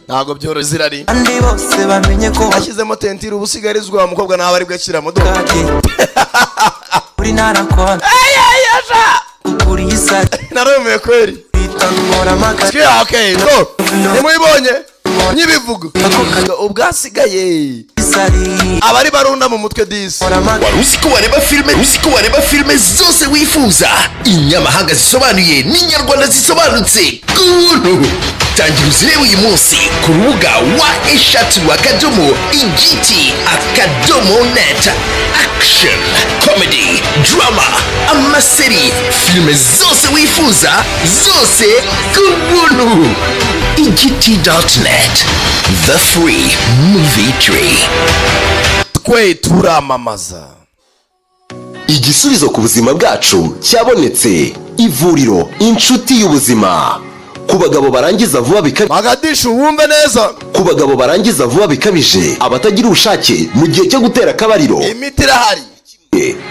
ntago byoroshye zirari andi bose bamenye ko ashyizemo tentire ubusigarizwa umukobwa nawe ari bwakira modoka uri narakwana ukuri isa narumeye kweri itanura maka okay go nimuyibonye nyibivuga ubwasigaye abari barunda mu mutwe disi waruziko wareba filme zose wifuza inyamahanga zisobanuye n'inyarwanda zisobanutse kuntu tangira uzirebe uyu munsi ku rubuga wa eshatu akadomo igiti akadomo net action comedy drama amaseri filme zose wifuza zose kuntu igiti.net the free movie tree. twe turamamaza igisubizo ku buzima bwacu cyabonetse. Ivuriro inshuti y'ubuzima ku bagabo barangiza vuba bikabije. magadishu wumve neza. Ku bagabo barangiza vuba bikabije, abatagira ubushake mu gihe cyo gutera akabariro, imiti irahari.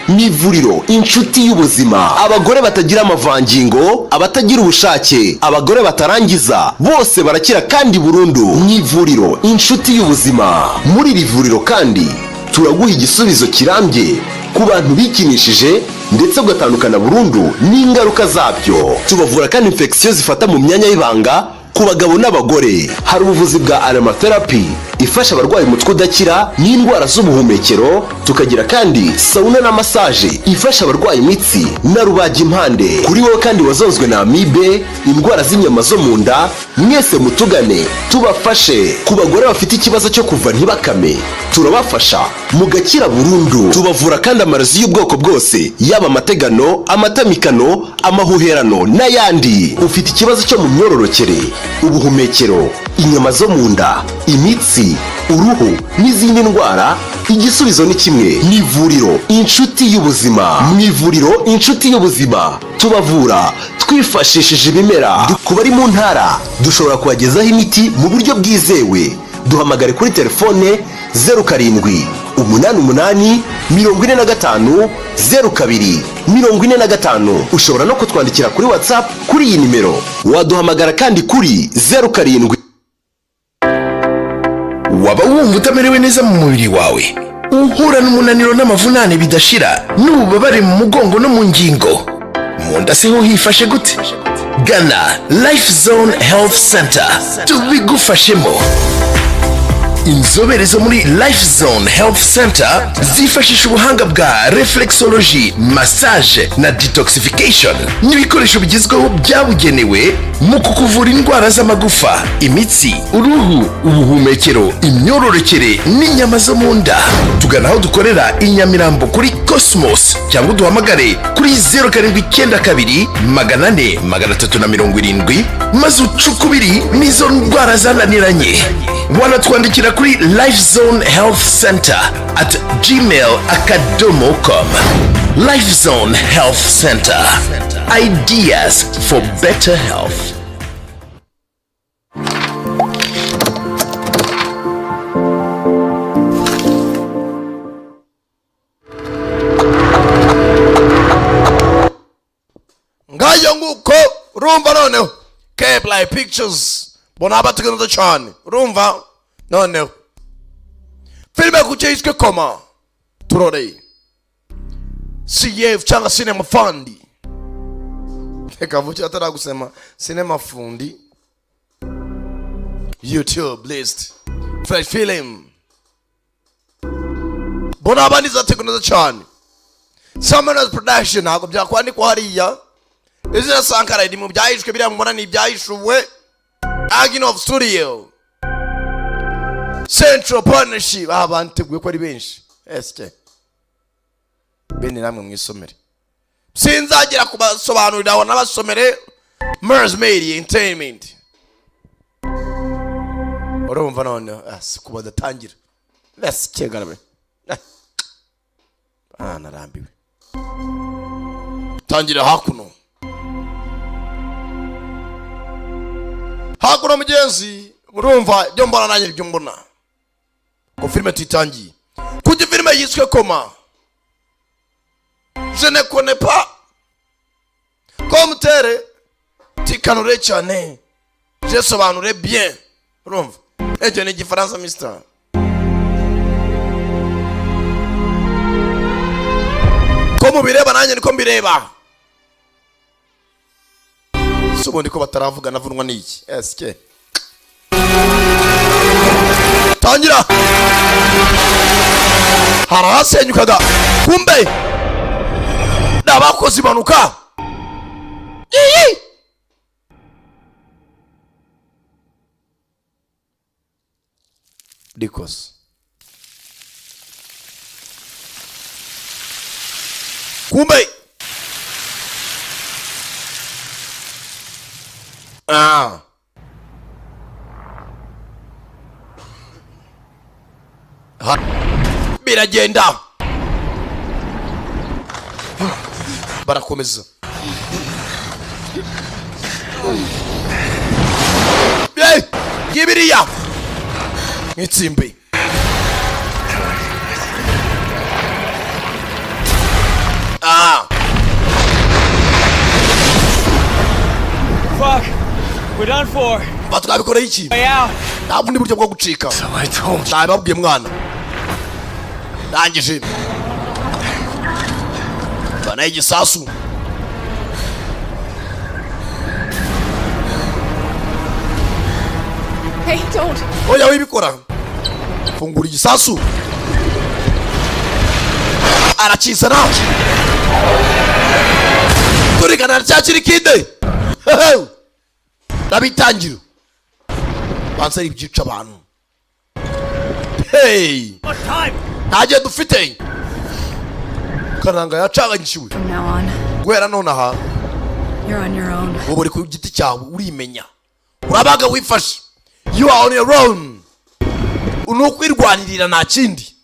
Ni ivuriro inshuti y'ubuzima. Abagore batagira amavangingo, abatagira ubushake, abagore batarangiza, bose barakira kandi burundu. Ni ivuriro inshuti y'ubuzima. Muri iri vuriro kandi turaguha igisubizo kirambye ku bantu bikinishije ndetse ugatandukana burundu n'ingaruka zabyo. Tubavura kandi infection zifata mu myanya y'ibanga ku bagabo n'abagore. Hari ubuvuzi bwa aromatherapy ifasha abarwayi umutwe udakira n'indwara z'ubuhumekero. Tukagira kandi sauna na massage ifasha abarwayi imitsi na rubagimpande. Kuri wowe kandi wazonzwe na amibe, indwara z'inyama zo mu nda, mwese mutugane tubafashe. Ku bagore bafite ikibazo cyo kuva ntibakame, turabafasha mugakira burundu. Tubavura kandi amarozi y'ubwoko bwose, yaba amategano, amatamikano, amahuherano n'ayandi. Ufite ikibazo cyo mu myororokere, ubuhumekero, inyama zo mu nda, imitsi, uruhu n'izindi ndwara, igisubizo ni kimwe. Ni ivuriro inshuti y'ubuzima. Mu ivuriro inshuti y'ubuzima tubavura twifashishije ibimera. Ku bari mu ntara dushobora kubagezaho imiti mu buryo bwizewe. Duhamagare kuri telefone 0788 45 02 45. Ushobora no kutwandikira kuri WhatsApp kuri iyi nimero. Waduhamagara kandi kuri 07. Waba wumva utamerewe neza mu mubiri wawe, uhura n'umunaniro n'amavunane bidashira, n'ububabare mu mugongo no mu ngingo, mu nda se ho hifashe gute? Gana Life Zone Health Center tubigufashemo. Inzobere zo muri Life Zone Health Center zifashisha ubuhanga bwa reflexology, massage na detoxification n'ibikoresho bigezweho byabugenewe mu kukuvura indwara z'amagufa, imitsi, uruhu, ubuhumekero, imyororokere n'inyama zo mu nda. Tugana aho dukorera i Nyamirambo kuri Cosmos cyangwa duhamagare kuri 0792 400 370 maze ucukubiri n'izo ndwara zananiranye. Wanatwandikira kuri lifezone.healthcenter@gmail.com. Life Zone Health Center. Ideas for better health. ngayo nguko urumva noneho K-Play Pictures bona abategana cyane urumva noneho filime kucyiswe koma turore CF cyangwa cinema fundi reka vuce ataragusema cinema fundi YouTube list fresh film bona abandi zategana cyane Summoners Production ntabwo byakwandikwa hariya. Izina Sankara iri mu byahishwe biriya mubona ni ibyahishwe. Aginov Studio Central Partnership abanteguye ko ari benshi. Este bene namwe mwisomere sinzagira kubasobanurira aho n'abasomere Mers Media Entertainment. Urumva none kuba datangira let's kegarabe narambiwe tangira hakuno mugenzi. Urumva byo mbona nanjye byo mbona ko filime titangiye kujya filime yiswe koma je ne connais pas comme tere tikanure cyane je sobanure bien urumva ecyo ni igifaransa mister ko mubireba nanjye niko mbireba subundi ko bataravuga navunwa n'iki eske tangira harasenyukaga kumbe nabakoze impanuka iyi dikos kumbe biragenda barakomeza gibiriya nk'itsimbi Fuck, we're done for. batwabikoreye iki nta bundi buryo bwo gucika nababwiye mwana ndangije banaye igisasu Hey, don't. oya wibikora fungura igisasu arakizana turigana cyakiri kide ndabitangira bansari ibyica abantu hey ntagiye dufite karanga yacanganyishiwe From now on, guhera none aha you're on your own. ubu uri ku giti cyawe urimenya urabaga wifashe you are on your own unukwirwanirira nta kindi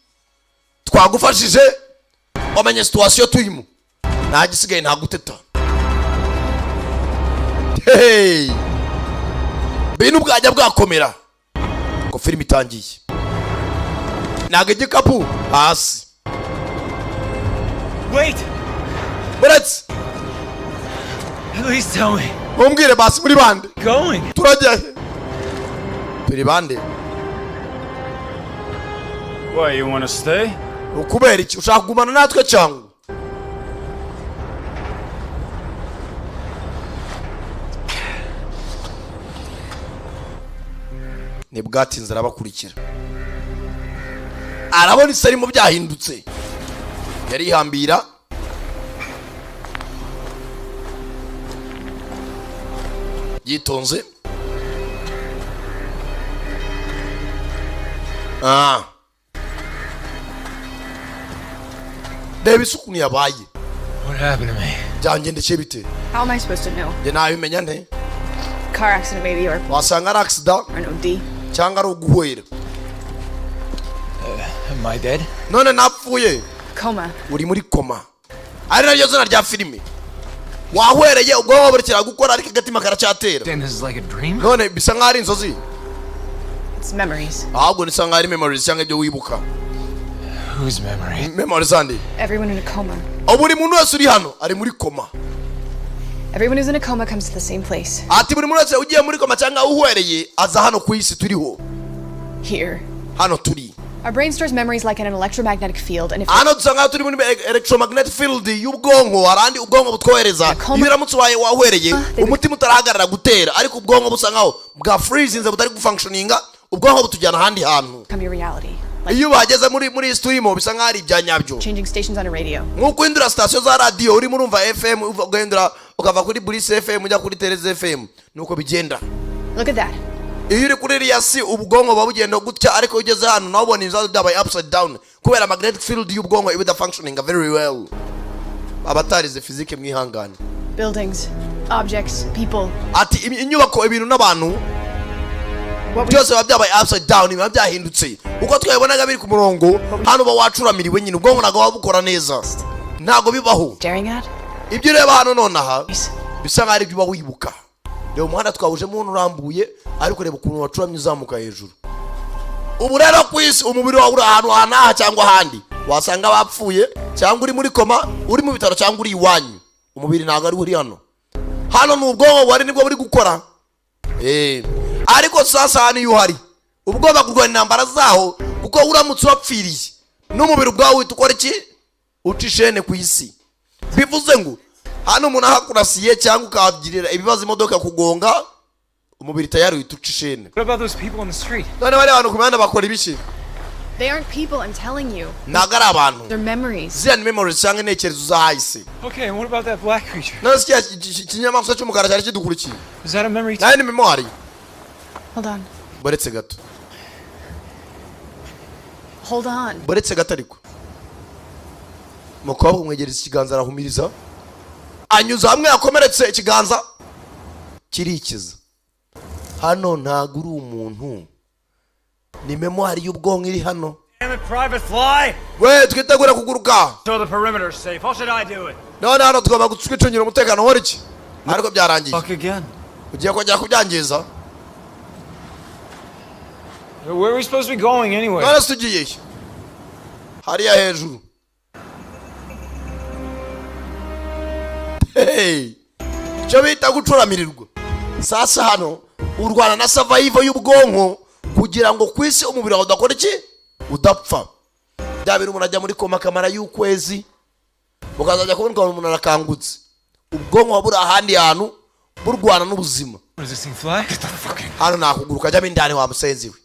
twagufashije wamenye situation tuyimo nta gisigaye nta guteta hey bintu bwajya bwakomera ko filime itangiye naga igikapu hasi Wait, buretse at least tell me. mumbwire basi muri bande Going. turajya he turi bande Why, you want to stay? ukubera iki ushaka kugumana natwe cyangwa ntibwatinze arabakurikira arabona isarimo byahindutse yarihambira yitonze reba isuku yabaye What happened to me? byangendekeye bite How am I supposed to know? njye nabimenya nte Car accident, maybe, or wasanga ari accident an OD. cyangwa ari uguhwera Am I dead? none napfuye Coma. uri muri koma ari naryo zina rya filime wahwereye ubwonko burekera gukora ariko agatima karacyatera Damn, this is like a dream? none bisa nk'aho ari inzozi It's memories. ahubwo nisa nk'aho ari memories cyangwa ibyo wibuka Whose memory? memories andi Everyone in a coma. buri muntu wese uri hano ari muri koma Everyone who's in a coma comes to the same place. ati buri muntu wese ugiye muri koma cyangwa uhwereye aza hano ku isi turiho Here. hano turi Our brain stores memories like in an electromagnetic field, and if hano dusa nk'aho turi muri electromagnetic field y'ubwonko harandi ubwonko butwohereza iyo uramutse ubaye wahwereye umutima utarahagarara gutera ariko ubwonko busa nk'aho bwa freezinze butari gufunctioninga ubwonko butujyana ahandi hantu become your reality. Like iyo bageze muri iyi turimo bisa nk'aho ari ibya nyabyo changing stations on a radio. nk'uko uhindura sitasiyo za radiyo urimo urumva fm ugahindura ukava kuri burisi fm ujya kuri tereze fm nuko bigenda Look at that. iyo uri kuri iriya si ubwonko buba bugenda gutya ariko iyo ugeze hano nawe ubona ibibazo byabaye upside down kubera magnetic field y'ubwonko iba idafunctioninga very well abatarize fizike mwihangane Buildings, objects, people. ati inyubako ibintu n'abantu What we byose biba byabaye upside down biba byahindutse uko twabibonaga biri ku murongo hano uba wacuramiriwe nyine ubwonko ntabwo buba bukora neza ntabwo bibaho staring at? ibyo ureba hano nonaha Is bisa nk'aho ari ibyo uba wibuka reba umuhanda twawujemo hano urambuye ariko reba ukuntu wacuramye uzamuka hejuru ubu rero ku isi umubiri wawe uri ahantu aha cyangwa ahandi wasanga bapfuye cyangwa uri muri koma uri mu bitaro cyangwa uri iwanyu umubiri ntabwo ari uri hano hano ni ubwonko buhari nibwo buri gukora ariko sasa hano iyo uhari ubwoba kurwana intambara zaho kuko uramutse wapfiriye n'umubiri ubwawe uhita ukora iki uca ishene ku isi bivuze ngo hano umuntu ahakurasiye cyangwa ukahagirira ibibazo imodoka kugonga umubiri tayari uhita uca ishene. What about those people on the street? None bari abantu ku mihanda bakora ibiki? They aren't people, I'm telling you. Ntabwo ari abantu. They're memories. Ziriya ni memories cyangwa intekerezo zahise. Okay, and what about that black creature? None si ikinyamaswa cy'umukara cyari kidukurikiye. Is that a memory? Nayo ni memory. Hold on. Boretse gato. Hold on. Boretse gato ariko. Mukobwa umwegereza ikiganza arahumiriza. Anyuza hamwe yakomeretse ikiganza kirikiza. Hano ntago uri umuntu. Ni memory y'ubwonko iri hano. Damn it, Private Fly! We twitegura kuguruka. So the perimeter's safe. How should I do it? None hano tugomba gutwicungira umutekano hori iki? Ariko byarangiye. Fuck again. Ugiye kongera kubyangiza? Where are we supposed to be going anyway? None tugiye. Hariya hejuru. Hey. Cyo bita gucuramirirwa. Sasa hano urwana na survival y'ubwonko kugira ngo kwisi umubiri wawe udakora iki udapfa. Byabira umuntu ajya muri koma kamara y'ukwezi ukazajya kubona umuntu arakangutse ubwonko wabura ahandi hantu burwana n'ubuzima. What does this thing fly? Get the fucking... Hano nakuguruka ajya mindani wa musenzi we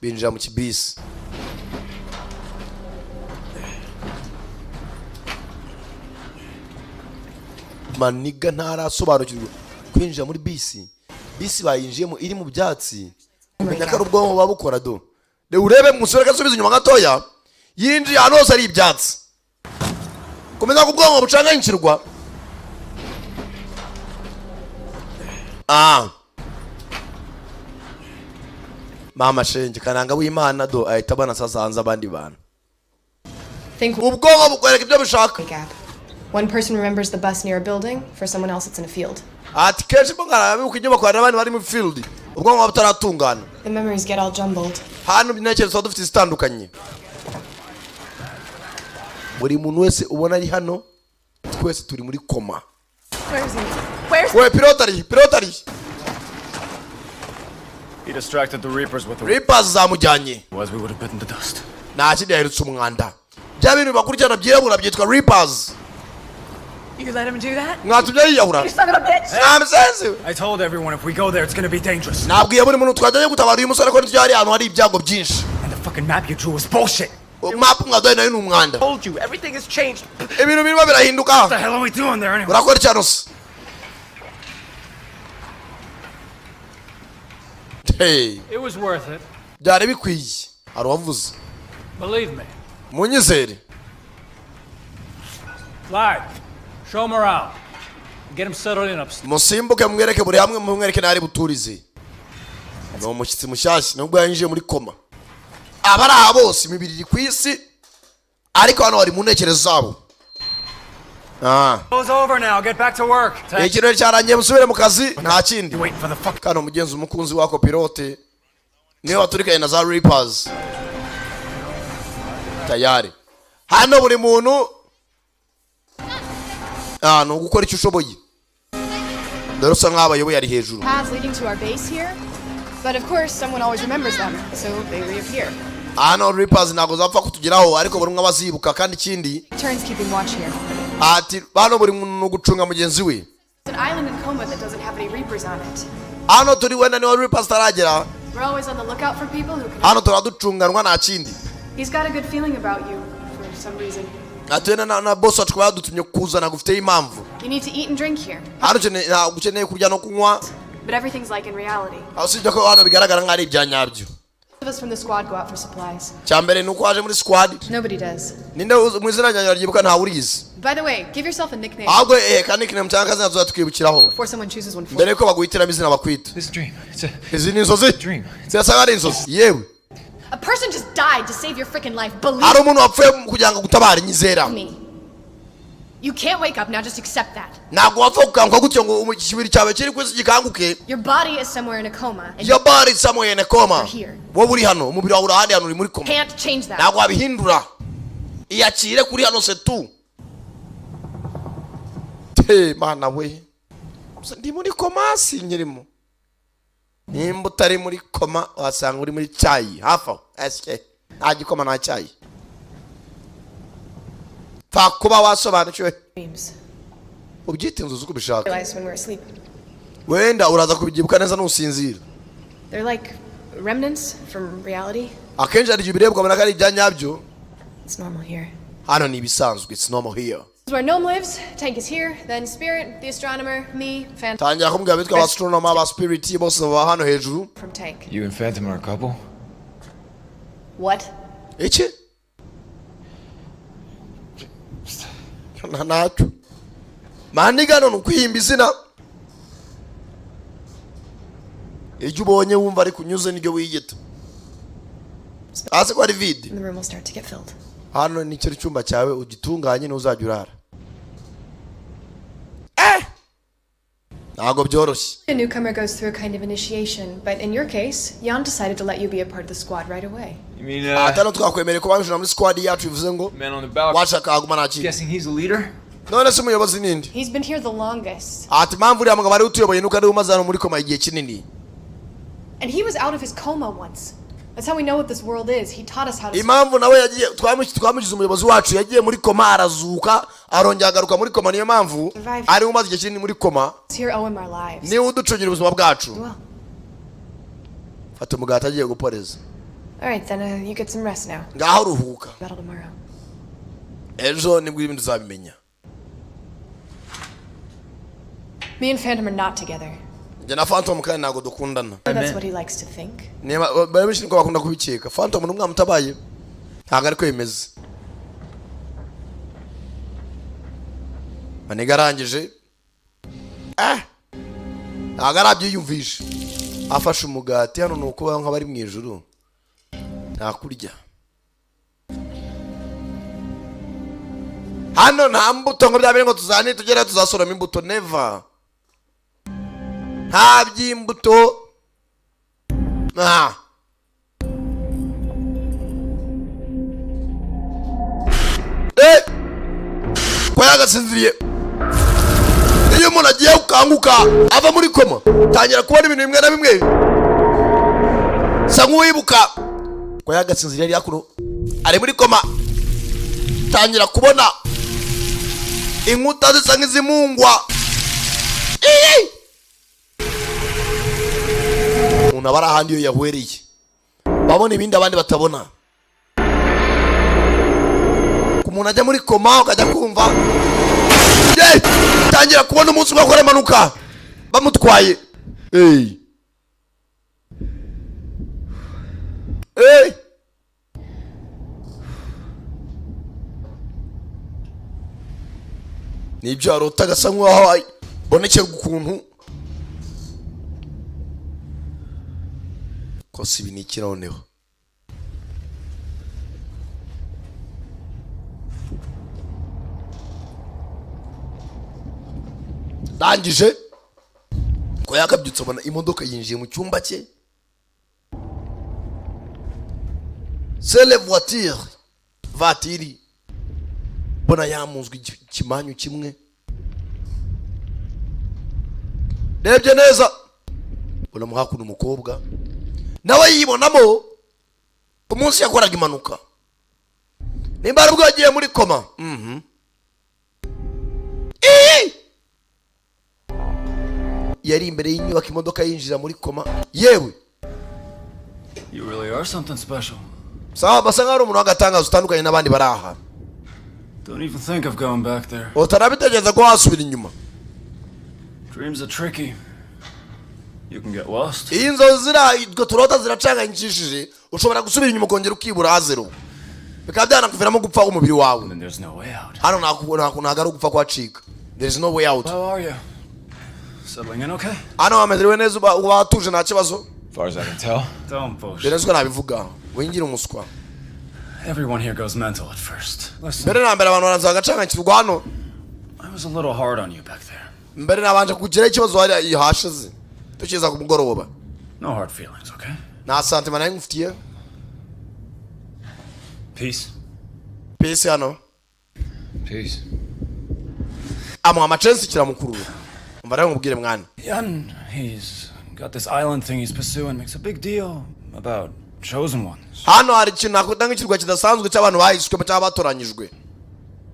binjira mu kibisi. Maniga ntarasobanukirwa kwinjira muri bisi bayinjiyemo iri mu byatsi umenya ko ubwonko babukora do de urebe musore gasubiza inyuma gatoya yinjiye hano hose ari ibyatsi kumenya ko ubwonko bucanganyikirwa. Mama shenge kananga w'Imana do ahita bana sasa hanze abandi bantu ubwonko bukwereka ibyo bushaka. One person remembers the bus near a building, for someone else it's in a field. Ati kenshi bongara bibuka inyubako hari abandi bari mu field ubwonko butaratungana. The memories get all jumbled. Hano intekerezo dufite zitandukanye. Buri muntu wese ubona ari hano twese turi muri koma. Where is he? Where's... We pilotari. He distracted the Reapers with the Reapers zamujyanye. was we would have bitten the dust. Nta kindi yahirutse umwanda. Bya bintu bakurikirana byirabura byitwa Reapers. You let him do that? Mwatubye yiyahura. You son of a bitch! Ntamusenzi. I told everyone if we go there it's gonna be dangerous. Nabwiye buri muntu twajyanye gutabara uyu musore ko ntiyari ahantu hari ibyago byinshi. And the fucking map you drew was bullshit. Map mwadoye nayo ni umwanda. Told you, everything has changed. Ibintu birimo birahinduka. What the hell are we doing there anyway? Urakora cyane se. Hey. It was worth it. Byari bikwiye. Hari wavuze. Believe me. Munyizere. Fly. Show him around. Get him settled in upstairs. Musimbuke mwereke buri hamwe mwereke nari buturize. No mushyitsi mushyashya nubwo yinjiye muri koma. Abari abo bose imibiri iri ku isi ariko hano bari mu ntekerezo zabo. It's over now. Get back to work. Ikirere cyarangiye musubire mu kazi nta kindi. You waiting for the fuck. Kano mugenzi umukunzi wako pilote niwe waturikaye na za Reapers. Tayari. Hano buri muntu no gukora icyo ushoboye. Dore usa nk'abayoboye ari hejuru. Paths leading to our base here, but of course someone always remembers them, so they reappear. Hano Reapers ntabwo zapfa kutugeraho ariko buri umwe abazibuka kandi ikindi. Turns keeping watch here. Ati hano buri muntu gucunga mugenzi we. It's an island in Coma that doesn't have any Reapers on it. Hano turi wenda niho Reapers taragera. We're always on the lookout for people who can... Hano turaducunganwa nta kindi. He's got a good feeling about you, for some reason. Ati na boss wacu yadutumye kuzana gufite impamvu. You need to eat and drink here. Hano ukeneye kurya no kunywa. But everything's like in reality. Usibye ko hano bigaragara nk'ari ibya nyabyo. Most of us from the squad go out for supplies. Cyambere nuko waje muri squad. Nobody does. Ninde mu izina ryanjye ryibuka nta urizi. By the way, give yourself a nickname Ahubwo ka nickname cyangwa kazina tuzatwibukiraho. before someone chooses one for Mbere you. ko baguhitiramo izina bakwita. This is a dream. It's a Izi ni inzozi. dream. Zirasa ari inzozi. Yewe. A person just died to save your freaking life. Believe Hari umuntu wapfuye kugira ngo gutabara nyizera. me. You can't wake up now, just accept that. Ntabwo wapfa kukanguka gutyo ngo ikibiri cyawe kiri kwisi gikanguke. Your body is somewhere in a coma and Your body is somewhere in a coma. You're here. Wowe uri hano, umubiri wawe uri ahandi hano uri muri you koma. can't change that. Ntabwo wabihindura. Iyakire kuri hano se tu. Hey mana we. Ndi muri koma si nyirimo. nimba utari muri koma wasanga uri muri cyayi hafi aho eske nta gikoma nta cyayi pfa kuba wasobanukiwe Dreams. ubyita inzozi uko ubishaka Realized when we were asleep. wenda uraza kubyibuka neza nusinzira They're like remnants from reality. akenshi hari igihe ubirebwa ubona ko ari ibya nyabyo It's normal here. hano ni ibisanzwe it's normal here This is where Gnome lives. Tank is here. Then Spirit, the astronomer, me, Phantom tangira kumbwira bitwa abastronomer aba spirit bose baba hano hejuru from Tank. You and Phantom are a couple? What? iki ntacyo manigano ni ukwihimba izina iyo ubonye wumva ari kunyuze niryo wiyita hasi ko ari vide And the room will start to get filled. hano ni cyo cyumba cyawe ugitunganye n'uzajya urara ntabwo byoroshye A newcomer goes through a kind of initiation, but in your case, Jan decided to let you be a part of the squad right away. You mean, atano twakwemereye ko banjira muri squad yacu bivuze ngo man on the balcony? washaka haguma nta kintu Guessing he's the leader? none se umuyobozi ninde He's been here the longest, ati impamvu uriya mugabo ari utuyoboye nuko ari umaze hano muri koma igihe kinini and he was out of his coma once. That's how we know what this world is. He taught us how to. impamvu nawe yagiye twamugize umuyobozi wacu yagiye muri koma arazuka arongera agaruka muri koma niyo mpamvu ari umaze igihe kinini muri koma Here owe him our lives. niwe uducungira ubuzima bwacu Well, fata umugati agiye guporeza all right then. You get some rest now. ngaho uruhuka Battle tomorrow. ejo nibwo ibindi uzabimenya Me and Phantom are not together. njye na Phantom kandi ntabwo dukundana That's what he likes to think. niba benshi niko bakunda kubikeka Phantom ni umwana utabaye ntabwo ariko yemeze maniga arangije ntabwo arabyiyumvisha afashe umugati hano ni ukubaho nk'abari mu ijuru ntakurya hano nta mbuto ngo byabere ngo tuzane tugere tuzasoroma imbuto never nta by'imbuto ko yagasinziriye iyo umuntu agiye gukanguka ava muri koma tangira kubona ibintu bimwe na bimwe sa nk'uwibuka ko yagasinziriye ari hakuno ari muri koma tangira kubona inkuta zisa nk'izimungwa umuntu aba ari ahandi iyo yahwereye babona ibindi abandi batabona ku muntu ajya muri koma ukajya kumva tangira kubona umunsi umwe akora impanuka bamutwaye nibyo arota agasa nk'aho abonekerwa ukuntu kose ibi ni iki noneho ndangije ko yakabyutse abona imodoka yinjiye mu cyumba cye c'est la voiture vatiri bona yamunzwe ikimanyu kimwe rebye neza bona muhakuna umukobwa nawe yibonamo umunsi yakoraga impanuka nimba aribwo yagiye muri koma yari imbere y'inyubako imodoka yinjira muri koma yewe You really are something special. sawa basa nk'aho ari umuntu w'agatangazo utandukanye n'abandi bari aha Don't even think of going back there. utanabitegereza ko wasubira inyuma Dreams are tricky. You can get lost. iyi nzozi zirahitwa turota ziracanganyikishije ushobora gusubira inyuma ukongera ukibura hazero bikaba byanakuviramo gupfa umubiri wawe And then there's no way out. hano ntabwo ari ugupfa kwacika there is no way out How are you? Settling in okay? hano wamerewe neza watuje nta kibazo As far as I can tell. Don't push. mbere nzi nabivuga wingira umuswa Everyone here goes mental at first. Listen, mbere na mbere abantu baranza bagacanganyikirwa hano I was a little hard on you back there. mbere nabanje kugiraho ikibazo hari hashize tukiza ku mugoroba No hard feelings, okay? nta santima nayo ngufitiye Peace. pesi hano Peace. amuha amacensi kiramukurura umva rero nkubwire mwana Jan, he's Got this island thing he's pursuing, makes a big deal about chosen ones. Hano hari ikintu nakunda nk'ikirwa kidasanzwe cy'abantu bahiswe cyangwa batoranyijwe.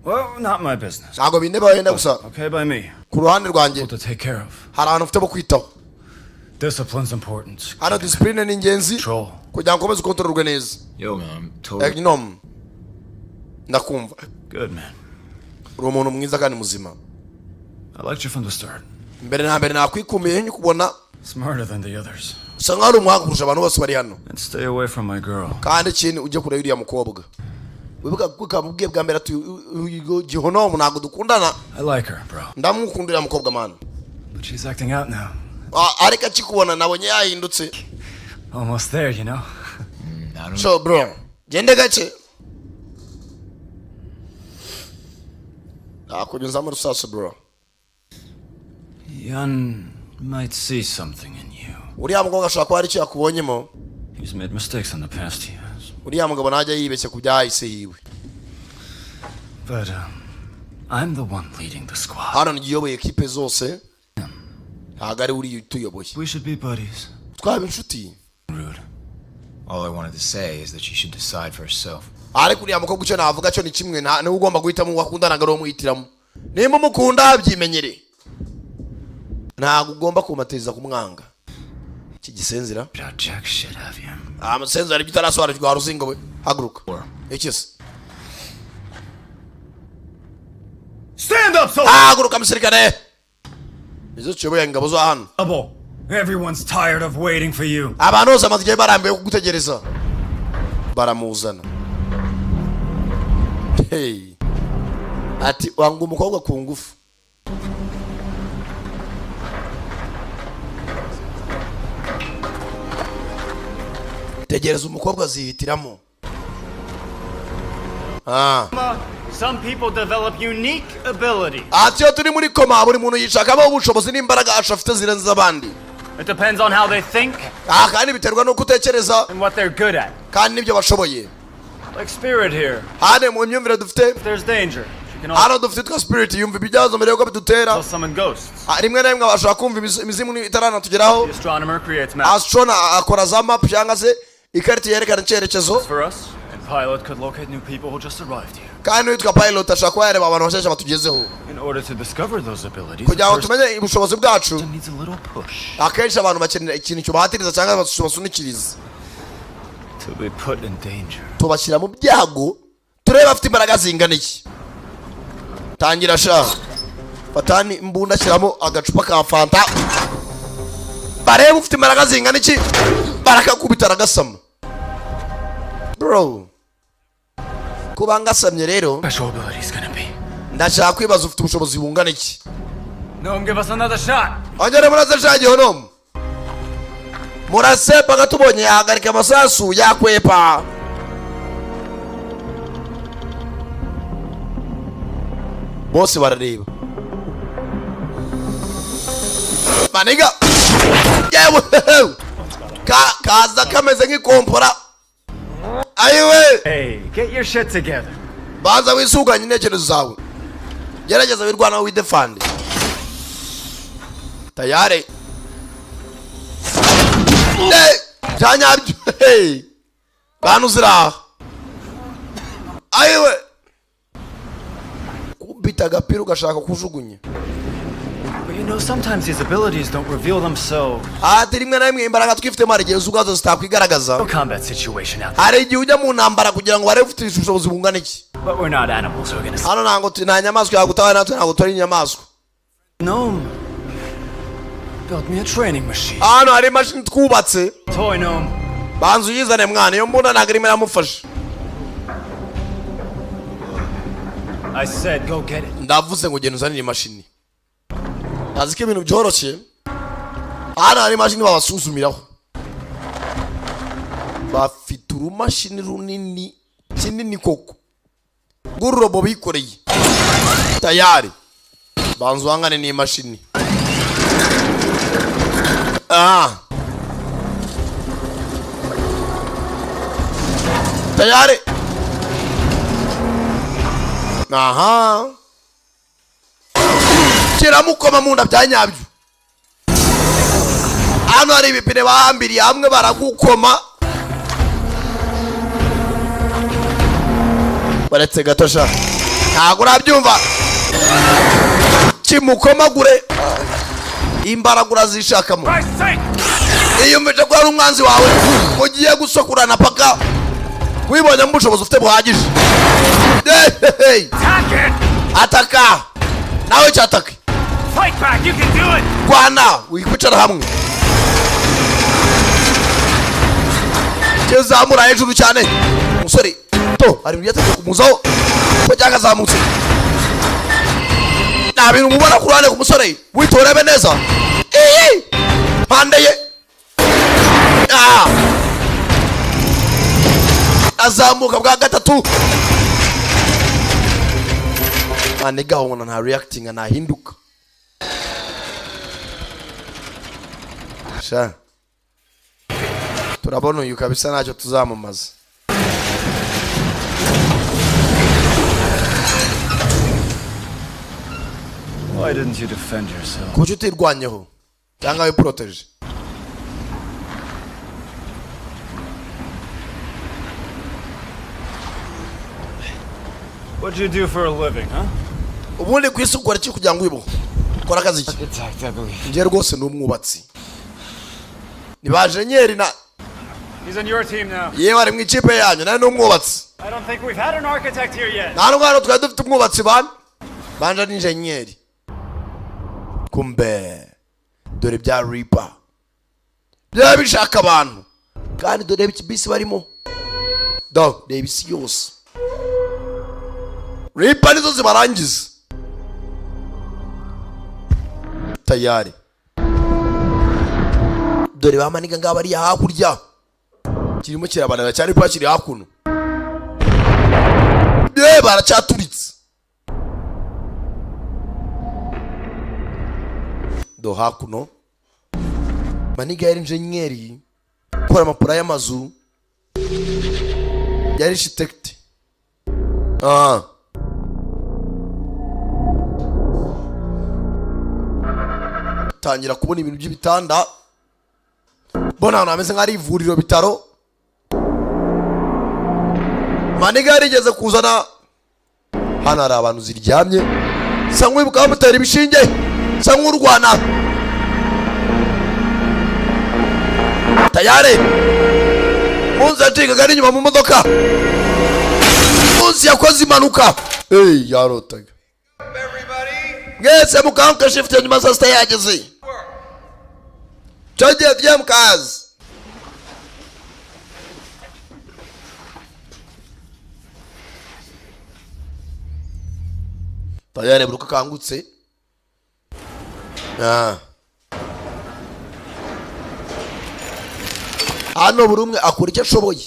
Well, not my business. Ntabwo bindeba wenda gusa. Okay by me. Ku ruhande rwanjye To take care of. hari abantu ufite bo kwitaho. Discipline's important. Hano discipline ni ingenzi Control. kugira ngo ukomeze ukontororwe neza. Yo, man, I'm totally... Ndakumva. Good, man. Uri umuntu mwiza kandi muzima. I liked you from the start. Mbere na mbere nakwikumiye nkikubona. Smarter than the others. Usa nk'aho uri umuhanga kurusha abantu bose bari hano. And stay away from my girl. Kandi ikintu ujye kure y'uriya mukobwa. Wibuka kukamubwiye bwa mbere ati Gihonomu ntabwo dukundana. I like her, bro. Ndamukundira mukobwa man. But she's acting out now. Ariko akikubona nabonye yahindutse. Almost there, you know. I don't So bro, gende gake. Akunyuzamo rusasu bro. Yan might see something in you. Uriya mukobwa ashobora kuba hari icyo yakubonyemo. He's made mistakes in the past years. Uriya mugabo ntajya yibeshye ku byahise hiwe. But I'm the one leading the squad. Hano ngiyoboye ekipe zose. Ntabwo ari uri tuyoboye. We should be buddies. Twaba inshuti. Rude. All I wanted to say is that she should decide for herself. Ariko uriya mukobwa icyo navuga cyo ni kimwe niwe ugomba guhitamo uwo akundana ngo umuhitiramo. Nimba umukunda byimenyere. Ntabwo ugomba kumateza kumwanga. Iki gisenzera. Jack shit have you. Amusenzera ibyo utarasobanukirwa haruzingo we. Haguruka. Ikisi. Stand up, soldier! Haguruka musirikare. Izo cyoboye ingabo zo hano. Double. Everyone's tired of waiting for you. Abantu bose amaze barambiye kugutegereza. Baramuzana. Hey. Ati wanga umukobwa ku ngufu. Tegereza umukobwa zihitiramo. Some people develop unique ability. Ati yo turi muri koma buri muntu yishakamo ubushobozi n'imbaraga ashafite zirenze abandi. It depends on how they think Kandi biterwa no kutekereza and what they're good at. kandi nibyo bashoboye. Like Spirit here. Hane mu myumvire dufite. There's danger. She can also Hano dufite twa spirit yumva ibyazo mbere yuko bidutera. summon ghosts. Rimwe na rimwe bashaka kumva imizimu itaranatugeraho. The astronomer creates maps Astronaut akora za map cyangwa se ikarita yerekana icyerekezo. for us, and Pilot could locate new people who just arrived here. Kandi witwa pilot ashaka kuba yareba abantu bashyashya batugezeho. In order to discover those abilities, Kugira ngo the tumenye ubushobozi bwacu. person needs a little push Akenshi abantu bakenera ikintu cyubahatiriza cyangwa basunikiriza. to be put in danger. Tubashyira mu byago turebe afite imbaraga zingana iki. Tangira sha. Fatani imbunda shyiramo agacupa ka fanta. Barebe ufite imbaraga zingana iki. Barakakubita aragasama. Bro. Kuba ngasamye rero. Special ability's gonna be. Ndashaka kwibaza ufite ubushobozi bungana iki. No, give us another shot. Ongera muraza shaje hono. Murasepa gatubonye yahagarika amasasu yakwepa. Bose barareba. Maniga. Yewe. Kaza kameze nk'ikompora. Ayiwe. Hey, get your shit together. Baza wisuganye intekerezo zawe. Gerageza wirwana widefande. Tayari. Janyabyo. Hey. Bantu zira. Ayiwe. Kubita agapira ugashaka kujugunya. But you know, sometimes these abilities don't reveal themselves. Ati rimwe na rimwe imbaraga twifite mari gihe zugazo zitakwigaragaza. No combat situation out there. Hari igihe ujya mu ntambara kugira ngo barebe ufite ubushobozi bungana iki. But we're not animals, we're gonna Hano ntango nta nyamaswa yagutabaye natwe ntabwo turi inyamaswa. Gnome built me a training machine. Hano hari imashini twubatse. Toy gnome. Banzu yizane mwana iyo mbunda ntabwo irimo iramufasha. I said go get it. Ndavuze ngo genda uzanire imashini. Azi ko ibintu byoroshye. Hano hari imashini babasuzumiraho. Bafite urumashini runini kinini koko. Ngururobo bikoreye. Tayari. Banzu wangane ni imashini. Tayari. Aha. Kiramukoma munda byanyabyo. hano hari ibipine bahambiriye hamwe baragukoma. Baretse gato sha ntago urabyumva kimukomagure imbaragura zishakamo iyo mbeje ko ari umwanzi wawe mugiye gusokurana paka wibonye mbushobozi ufite buhagije. Ataka nawe cyatake Fight back, you can do it! Rwana wikwicara hamwe kezamura hejuru cyane umusore to ari mu yategeka kumuzaho ko cyangazamutse nta bintu mubona ku ruhande ku musore witorebe neza pande ye azamuka bwa gatatu anega ubona nta reacting anahinduka sha turabona uyu kabisa ntacyo tuzamamaza. Why didn't you defend yourself? Kuki utirwanyeho cyangwa wiproteje? What'd you do for a living, huh? Ubundi kwisukura cyo kugira ngo wibo kora akazi iki? Architect, I believe. Ngiye rwose n'umwubatsi. Nibaje nyeri na He's on your team now. yewe ari mu ikipe yanyu nari n'umwubatsi. I don't think we've had an architect here yet. Nta n'ubwo twari dufite umwubatsi banje n'injenyeri. Kumbe dore bya Reaper bya bishaka abantu kandi dore bisi barimo do reba isi yose Reaper nizo zibarangiza tayari. Dore bamaniga ngaba ari hakurya kirimo kirabanana cyane kwa kiri hakuno baracyaturitse do hakuno maniga yari engineer kora amapura y'amazu yari architect tangira kubona ibintu by'ibitanda bona hano hameze nk'ari ivuriro bitaro. Maniga yarigeze kuzana hano hari abantu ziryamye sa nkwibuka bamutera ibishinge sa nk'urwana tayari munsi yatingaga n'inyuma mu modoka munsi yakoze impanuka yarotaga mwese mukanguka shift ya nyuma saa sita yageze cyagiye tugiye mu kazi. Tayari buruka kangutse hano buri umwe akora icyo ashoboye.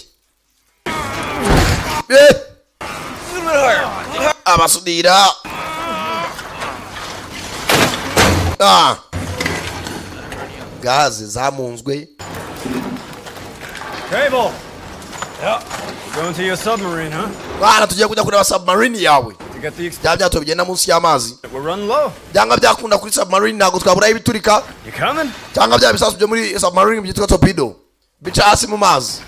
Abasudira gaze zamunzwe. Cable! Yeah. Going to your submarine, huh? Bana tugiye kujya kureba submarine yawe. To get the Bya byato bigenda munsi y'amazi. We're running low. Byanga byakunda kuri submarine ntago twabura ibiturika. You coming? Cyangwa bya bisasu byo muri submarine byitwa torpedo. Bica hasi mu mazi.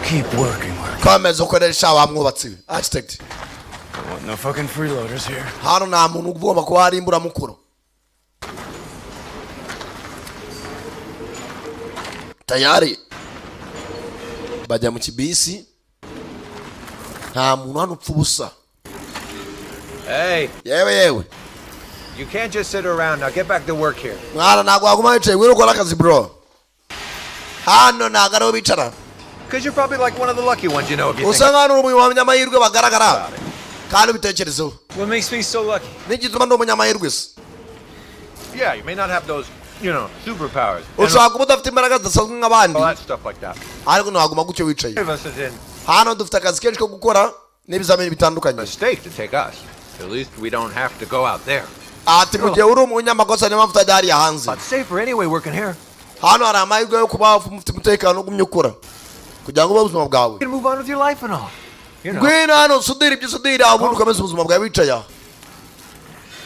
Keep working. Kameze ukoresha abamwubatsi. Architect. No fucking freeloaders here. Hano nta muntu ugomba kuba hari imbura mukuru. Tayari bajya mu kibisi nta muntu hano upfa ubusa. Hey, yewe you can't just sit around. Now get back to work here. mwana ntabwo waguma wicaye wiri ukora akazi bro. Hano ntabwo ariho bicara Because you're probably like one of the lucky ones, you know, if you usa think. nk'aho uri umunyamahirwe bagaragara kandi ubitekerezeho. What makes me so lucky? N'igituma ndi umunyamahirwe se Yeah, you may not have those, you know, superpowers. ushobora kuba udafite imbaraga zidasanzwe nk'abandi All that stuff like that. ariko ntiwaguma gutyo wicaye. Give us is in Hano dufite akazi kenshi ko gukora n'ibizamini bitandukanye. a stake to take us. At least we don't have to go out there. Ati mu gihe uri umunyamakosa niyo mpamvu utajya hariya hanze. But safer anyway working here. Hano hari amahirwe yo kuba mufite umutekano ugumye ukora kugira ngo ube ubuzima bwawe. You can move on with your life and all. You know. Ngwino hano usudira ibyo usudira ubundi ukomeze ubuzima bwawe wicaye aho.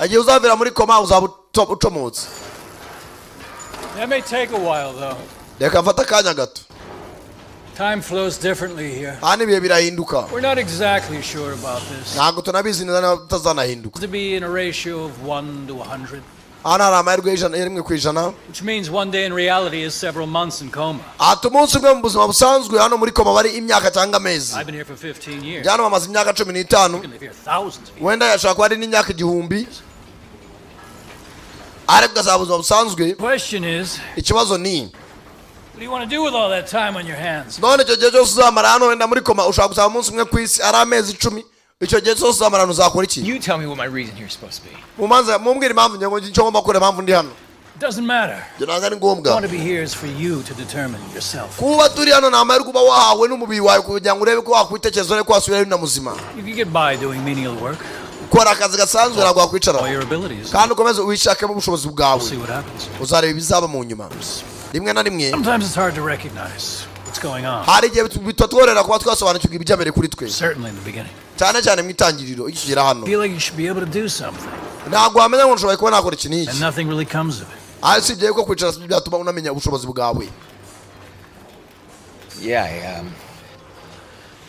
Agiye uzavira muri koma uzaba ucomotse. That may take a while, though. reka mfata akanya gato. Time flows differently here. Hano ibihe birahinduka. We're not exactly sure about this. Ntabwo tunabizi neza niba bitazanahinduka. To be in a ratio of 1 to 100. Hano hari amahirwe y'ijana ku ijana. Which means one day in reality is several months in coma. Ati umunsi umwe mu buzima busanzwe hano muri koma bari imyaka cyangwa amezi. I've been here for 15 years. Hano bamaze imyaka 15. You can live here thousands of years. Wenda yashaka kuba ari n'imyaka 1000. Ariko gasaba ubuzima busanzwe. Question is, Ikibazo ni what do you want to do with all that time on your hands? none icyo gihe cyose uzamara hano wenda muri koma ushaka gusaba umunsi umwe ku isi ari amezi 10. Icyo gihe cyose uzamara hano uzakora iki? You tell me what my reason here is supposed to be. Mumanza mumbwira impamvu njye ngo icyo ngomba gukora impamvu ndi hano. Doesn't matter. Ibyo ntabwo ari I ngombwa. want to be here is for you to determine yourself. Kuba turi hano ni amahirwe uba wahawe n'umubiri wawe kugira ngo urebe ko wakwitekerezaho ariko wasubirayo na muzima. You can get by doing menial work. Ukora akazi gasanzwe ntabwo All wakwicara. your abilities. Kandi ukomeze wishakemo ubushobozi bwawe. See what happens. Uzareba ibizaba mu nyuma. Rimwe na rimwe Sometimes it's hard to recognize what's going on. hari igihe bitatworera kuba twasobanukirwa ibijyambere kuri twe. Certainly in the beginning. Cyane cyane mu itangiriro ikigera hano. Feel like you should be able to do something, Ntabwo wamenya ngo nshobora kuba nakora iki and n'iki. nothing really comes of it. Ariko ibyo ko kwicara byatuma unamenya ubushobozi bwawe. Yeah,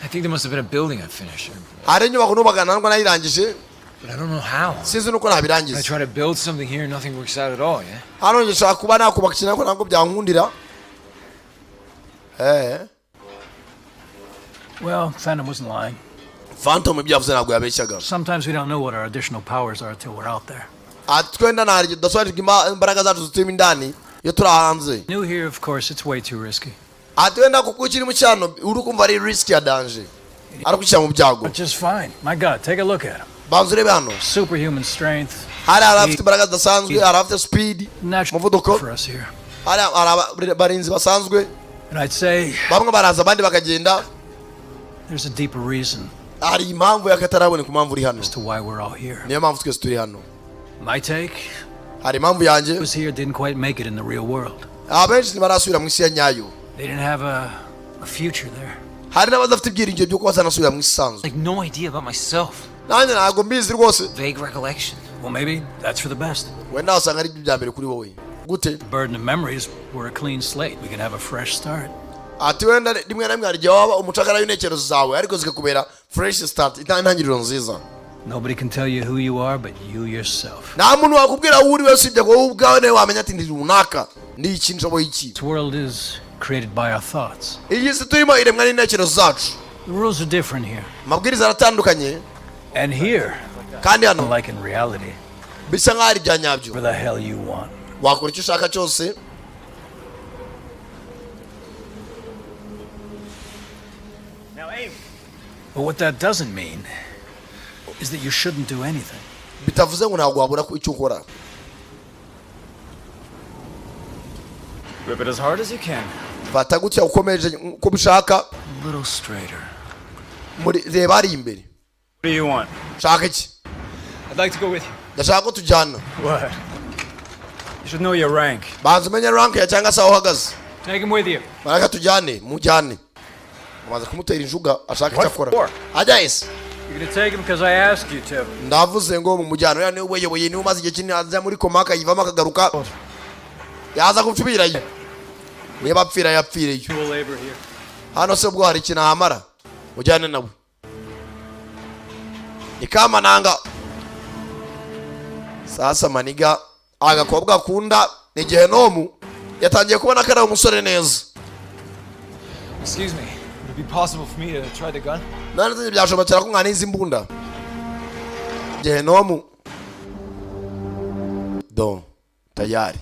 I think there must have been a building I finished. Hari inyubako nubagana ntabwo nayirangije. But I don't know how. Sinzi nuko I nabirangiza. try to build something here, nothing works out at all, yeah? Hano ngishaka kuba nakubaka ikintu ariko ntabwo byankundira. Well, Phantom wasn't lying. Phantom ibyavuze ntabwo yabeshyaga. Sometimes we don't know what our additional powers are until we're out there. Twenda nari dasobanukirwa imbaraga zacu zituma indani iyo turi hanze. New here, of course, it's way too risky. Wenda kuko ukiri mu cyano uri kumva ari risk ya danger. Ari kwishyira mu byago. But just fine. My God, take a look at him. Banzu urebe hano. Superhuman strength. Hari afite imbaraga zidasanzwe, hari afite speed, Natural umuvuduko. for us here. Hari barinzi basanzwe. And I'd say Bamwe baraza abandi bakagenda. there's a deeper reason Hari impamvu yakatarabone ku mpamvu uri hano. as to why we're all here. Niyo mpamvu twese turi hano. My take Hari impamvu yanjye. was here didn't quite make it in the real world. Abenshi ntibarasubira mu isi ya nyayo. They didn't have a future there. Hari n'abadafite ibyiringiro by'uko bazanasubira mu isi isanzwe. Like no idea about myself. Nanjye ntabwo mbizi rwose. Vague recollection. Well, maybe that's for the best. Wenda wasanga ari ibya mbere kuri wowe. Gute? The burden of memories, we're a clean slate. We can have a fresh start. Ati wenda rimwe na rimwe hari igihe waba umucakara w'intekerezo zawe ariko zikakubera fresh start intangiriro nziza. Nobody can tell you who you are but you yourself. Nta muntu wakubwira aho uri wese ibyo wowe ubwawe nawe wamenya ati ndi runaka ndi iki nshoboye iki. This world is created by our thoughts. Iyi si turimo iremwa n'intekerezo zacu. The rules are different here. Amabwiriza aratandukanye And here, kandi hano like in reality, bisa nk'aho ari ibya nyabyo. where the hell you want. Wakora icyo ushaka cyose. But what that doesn't mean is that you shouldn't do anything. Bitavuze ngo ntabwo wabura icyo ukora. Rip it as hard as you can. Fata gutya ukomeje uko bishaka. A little straighter. Reba ari imbere. What do you want? Shaka iki? I'd like to go with you. Ndashaka ko tujyana. What? You should know your rank. Banza umenye rank ya cyangwa se aho uhagaze. Take him with you. Baraka tujyane, mujyane. Umaze kumutera injuga ashaka icyo What akora. for? Ajya ese. You're gonna take him because I asked you to. Ndavuze ngo mu mujyano ya niwe uyoboye niwe umaze igihe kinini aza muri komaka yivamo akagaruka. Yaza gupfira yi. Niba apfira yapfire yo. Dual labor here. Hano se bwo hari ikintu ahamara. Mujyane nabo. Ikama nanga. Sasa maniga agakobwa akunda ni Gehenomu yatangiye kubona ko ari umusore neza. Excuse me. Would it be possible for me to try the gun? Nani byashobokera ko nkana izi mbunda. Gehenomu. Tayari.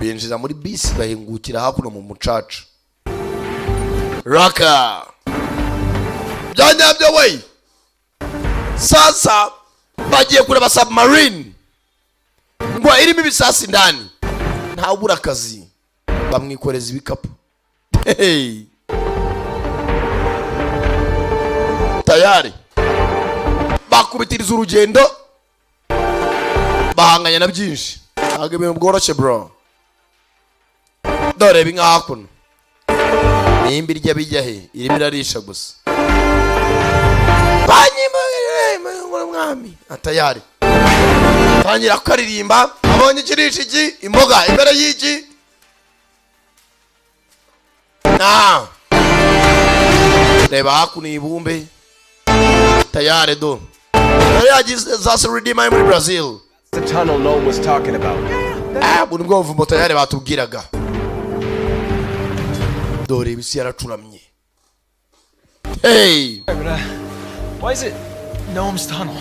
Binjiza muri bisi bahingukira hakuno mu mucaca. Raka. Byanyabyo we. Sasa bagiye kureba submarine. Ngo irimo ibisasi ndani. Nta ubura akazi. Bamwikoreza ibikapu. Hey. Tayari. Bakubitiriza urugendo. Bahanganya na byinshi. Ntabwo ibintu bworoshye bro. Dore binga hakuno. Nimba irya bijya he? Irimo irarisha gusa. Banyima mwami. Tayari. tangira kukaririmba. Abonye ikirisha iki imboga imbere y'iki reba hakuno ibumbe tayari do yari yagize za redeemer muri Brazil. The tunnel no one was talking about. Buri bwo mvumbo tayari batubwiraga. Dore ibisi yaracuramye. Hey, Why is it Gnome's tunnel?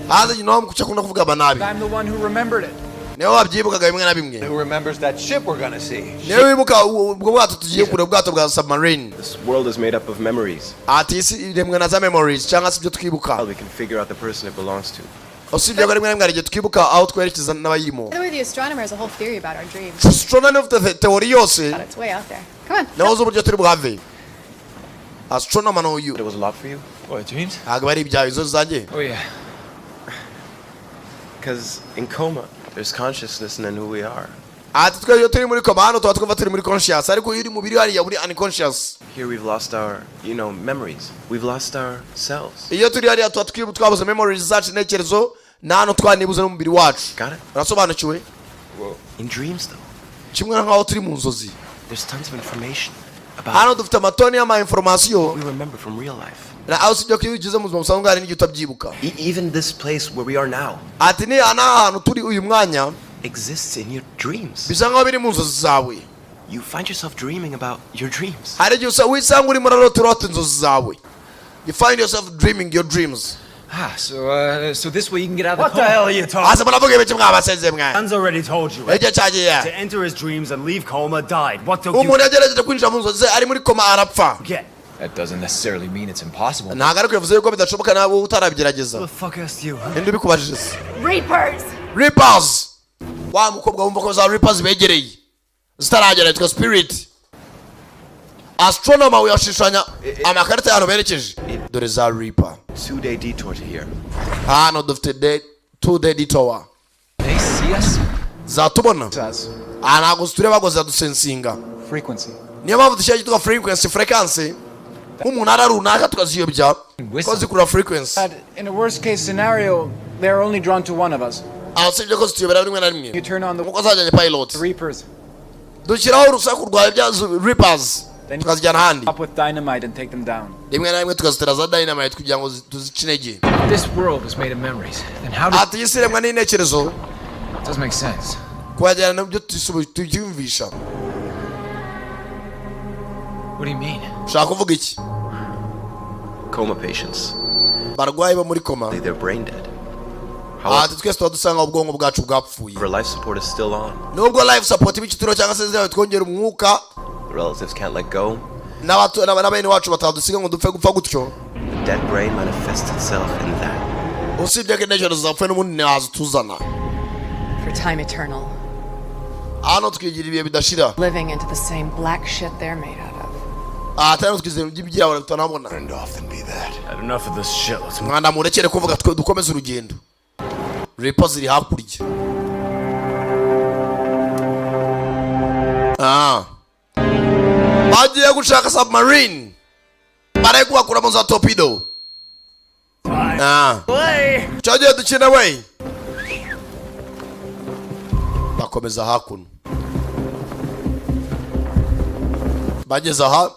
haza gnome kucha kuna kuvuga banabi. I'm the one who remembered it. Niyo wabyibukaga bimwe na bimwe. Who remembers that ship we're gonna see? Niyo wibuka ubwo bwato tugiye kure ubwato bwa submarine. This world is made up of memories. Ati isi iremwe na za memories cyangwa se ibyo twibuka. We can figure out the person it belongs to. Usibye ko rimwe na rimwe arije twibuka aho twerekeza n'abayirimo. By the way, the astronomer has a whole theory about our dreams. Astronomy of the theory yose. But it's way out there. Come on. Nazo buryo turi buhave. Astronomer no you. But it was a lot for you? What, dreams? Agaba ari ibyawe zo zanjye. Oh, yeah. Because in coma, there's consciousness and then who we are. Ati twe yo turi muri coma hano tuba twumva turi muri conscious ariko iyo uri mubiri hariya uri unconscious. Here we've lost our, memories. We've lost our selves. Iyo turi hariya tuba twabuze memories zacu n'ekerezo na hano twanibuze no mubiri wacu. Got it? Urasobanukiwe? In dreams though, Kimwe nkaho turi mu nzozi. there's tons of information about Hano dufite amatoni y'ama information we remember from real life. na aho sibyo ko iyo ugize mu buzima busanzwe hari n'igihe utabyibuka. Even this place where we are now Ati ni ahantu turi uyu mwanya exists in your dreams. bisa nkaho biri mu nzozi zawe. You find yourself dreaming about your dreams. Hari igihe wisanga urimo urarota inzozi zawe. You find yourself dreaming your dreams. So this way you can get out of What the the coma. hell are you talking? Asa muravuga ibiki mwabasenze mwe. Hans already told you. Ejye cyagiye. To enter his dreams and leave coma died. What do Umuntu you yagerageje kwinjira mu nzozi ze ari muri koma arapfa. get? That doesn't necessarily mean it's impossible. Ntabwo ari kubivuze yuko bidashoboka nawe utarabigerageza. Who the fuck asked you? Indi bikubajije. Reapers! Reapers. Wa mukobwa wumva ko za reapers begereye. Zitaragera yitwa spirit. Astronomer uyashishanya amakarita y'ahantu berekeje. Dore za reaper. 2-day detour to here. Hano dufite 2-day detour. They see us? Zatubona. Us. Ntabwo tureba ngo zadusensinga. Frequency. Niyo mpamvu dushyira cyitwa frequency. Nk'umunara runaka tukaziyobya. Ko zikurura frequency. In a worst case scenario, they're only drawn to one of us. Aho sibyo ko zituyobera rimwe na rimwe. You turn on the Nkuko zajyanye pilot. Reapers. Dushyiraho urusaku rwa bya reapers. Then Tukazijyana ahandi. up with dynamite and take them down. Rimwe na rimwe tukazitera za dynamite kugira ngo tuzice intege. This world was made of memories. Then how does Ati isi iremwa n'intekerezo. it doesn't make sense? Kuhajyana n'ibyo tuyumvisha. What do you mean? Ushaka kuvuga iki? Coma patients. Barwayi bo muri koma. They're brain dead. However, Ati twese tuba dusanga ubwonko bwacu bwapfuye. life support is still on. Nubwo life support ibicitiro cyangwa se zirawe twongera umwuka. The relatives can't let go. N'abene wacu batadusiga ngo dupfe gupfa gutyo. The dead brain manifests itself in that. Usibye ko intekerezo zapfuye n'ubundi ntazo tuzana. For time eternal. Hano twigira ibihe bidashira. Living into the same black shit they're made out of. Atari twizeye iby'ibyawe tutanabona. Had enough of this shit. Let's move. Mwanda murekere kuvuga twe dukomeze urugendo. Reapers ziri hakurya. Bagiye gushaka submarine. Baraye kubakura mu za torpedo. Cyagiye dukina we. Bakomeza hakuno. Bageze aha.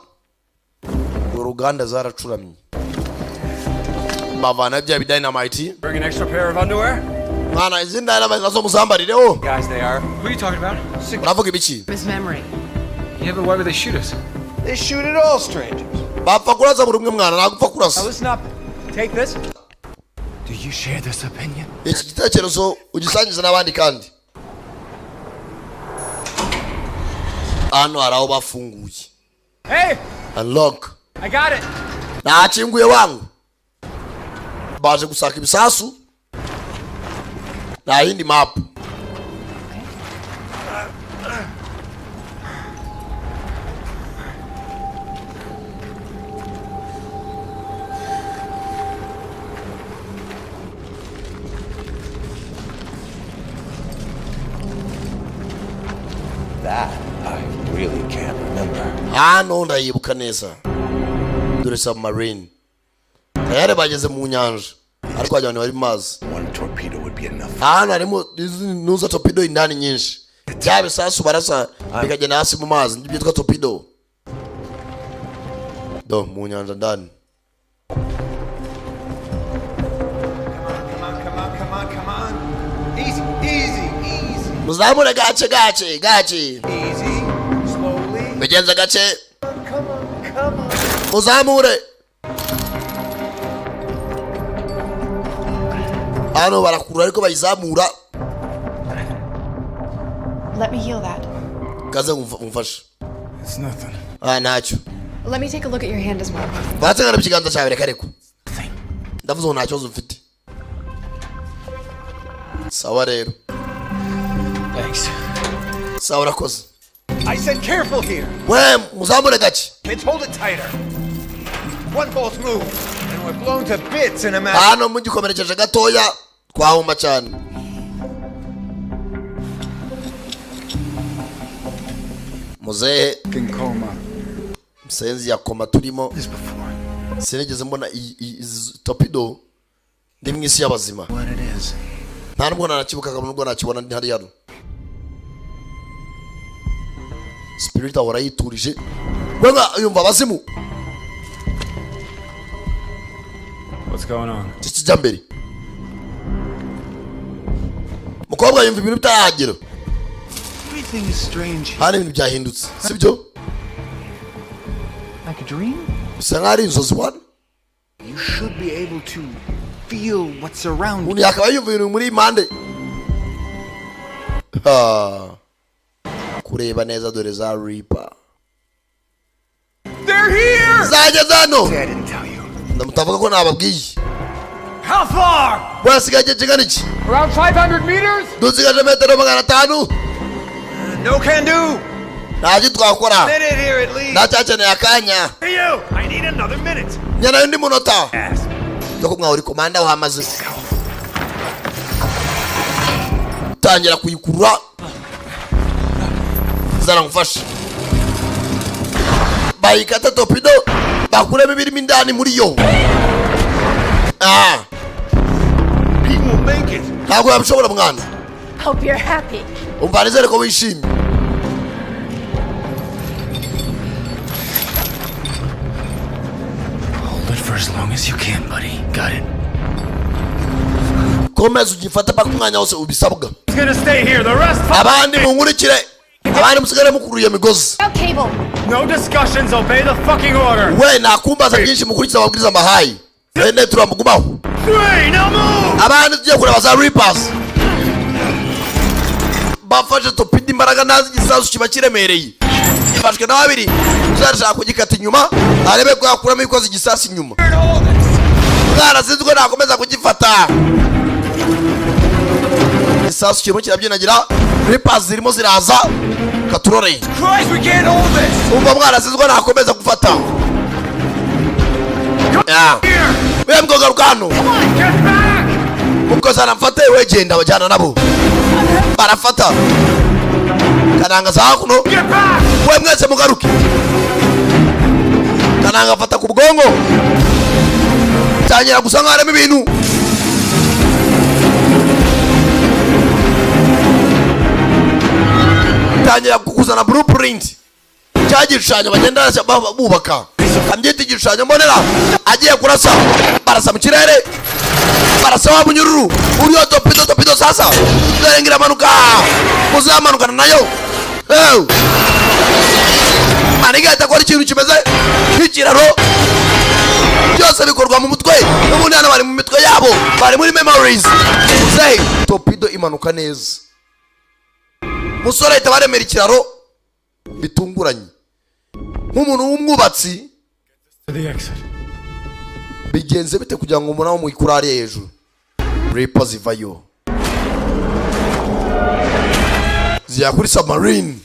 Uruganda zaracuramye. Bavana bya dynamite. Bring an extra pair of underwear? Mwana izi dynamite nazo muzambarireho. Guys, they are. Who are you talking about? Uravuga ibiki? His memory. Yeah, but why would they shoot us? They shoot at all strangers. Bapfa kurasa buri umwe mwana nagupfa kurasa. Now listen up. Take this. Do you share this opinion? Iki gitekerezo ugisangiza n'abandi kandi. Hano hari aho bafunguye. Hey! Unlock. I got it! Nakinguye wangu. Baje gusaka ibisasu. Na yindi map. That I really can't remember. Hano ndayibuka neza. Dore submarine. Tayari bageze mu nyanja. Ariko ajyana bari mazi. One torpedo would be enough hano harimo nuza torpedo indani nyinshi byabe sasu barasa bikagenda hasi mu mazi byitwa torpedo do mu nyanja ndani. Come on. Easy. Muzamure gace. Easy. Slowly. Bigenza gace. Come on. Muzamure. Hano barakura ariko bayizamura. Let me heal that. Kaza umfasha. It's nothing. Ntacyo. Let me take a look at your hand as well. Batsangana bikiganza cyawe reka reko. Ndavuze ngo ntacyo ufite. Sawa rero. Thanks. Sawa urakoze. I said careful here. We muzamure gace. Kids, hold it tighter. One false move, and we're blown to bits in a matter. Hano mugikomerekeje gatoya twahuma cyane. Muzehe Coma. Msenzi ya koma turimo. Sinigeze mbona torpedo ndi mu isi y'abazima. Nta nubwo nanakibuka nubwo nakibona ndi hari hano. Spirit ahora yiturije. Wenga yumva abazimu. What's going on? Kijambere. Mukobwa yumva ibintu bitahagera. Everything is strange. Hano ibintu byahindutse. Sibyo? Like a dream? Sangari inzozi wana. You should be able to feel what's around you. Uni akaba yumva ibintu muri impande. Kureba neza dore za Reaper. They're here! Zageze hano. I didn't tell you. Ndamutavuga ko nababwiye. How far? Bwasigaje kingana iki? Around 500 meters? Dusigaje metero 500. No can do. Ntaje twakora. Minute here at least. Ndacyakeneye akanya. Hey you! I need another minute. Nyana ndi munota. Yes. Doko mwa uri komanda wamaze. Tangira kuyikurura. Zara ngufasha. Bayikata torpedo. Bakuremo ibirimo indani muri yo. He will make it. Ntabwo yabishobora mwana. Hope you're happy. Umva nizere ko wishimye. Hold it for as long as you can, buddy. Got it. Komeza ugifata paka umwanya wose ubisabwa. He's gonna stay here. The rest. Abandi munkurikire. Abandi musigare mukuruye migozi. Out cable. No discussions. Obey the fucking order. We nakumbaza byinshi mukurikiza ababwiriza amahayi. Ene turamugumaho. 3. Now move. Abandi tugiye kureba za Reapers. Bafashe torpedo imbaraga nazi gisasu kiba kiremereye. Ifashwe na babiri. Uzarashaka kugikata inyuma. Arebe ko yakuramo ikoze igisasi inyuma. Mwana sinzwe nakomeza kugifata. Gisasu kirimo kirabyinagira. Reapers zirimo ziraza. Katurore. Christ, we can't hold this. Umva mwana sinzwe nakomeza gufata. We mgogaruka hano. Get back. Mukoza namfate we genda bajyana nabo. Barafata. Kananga za hakuno. Get back. We mwese mugaruke. Kananga fata ku bwongo. Tangira gusanga harimo ibintu. Tangira kukuzana blueprint. Cyagishushanyo bagenda bubaka. Kambyita igishushanyo mbonera. Agiye kurasa. Barasa mu kirere. Barasa wa munyururu. Uriyo torpedo sasa. Zarengira manuka. Muzamanukana nayo. Maniga itakora ikintu kimeze nk'ikiraro. Byose bikorwa mu mutwe. Ubundi hano bari mu mitwe yabo. Bari muri memories. Say torpedo imanuka neza. Musore ahita baremera ikiraro bitunguranye. Nk'umuntu w'umwubatsi. To the exit. Bigenze bite kugira ngo umuntu mu ikurari hejuru. Reaper zivayo. Ziya kuri submarine.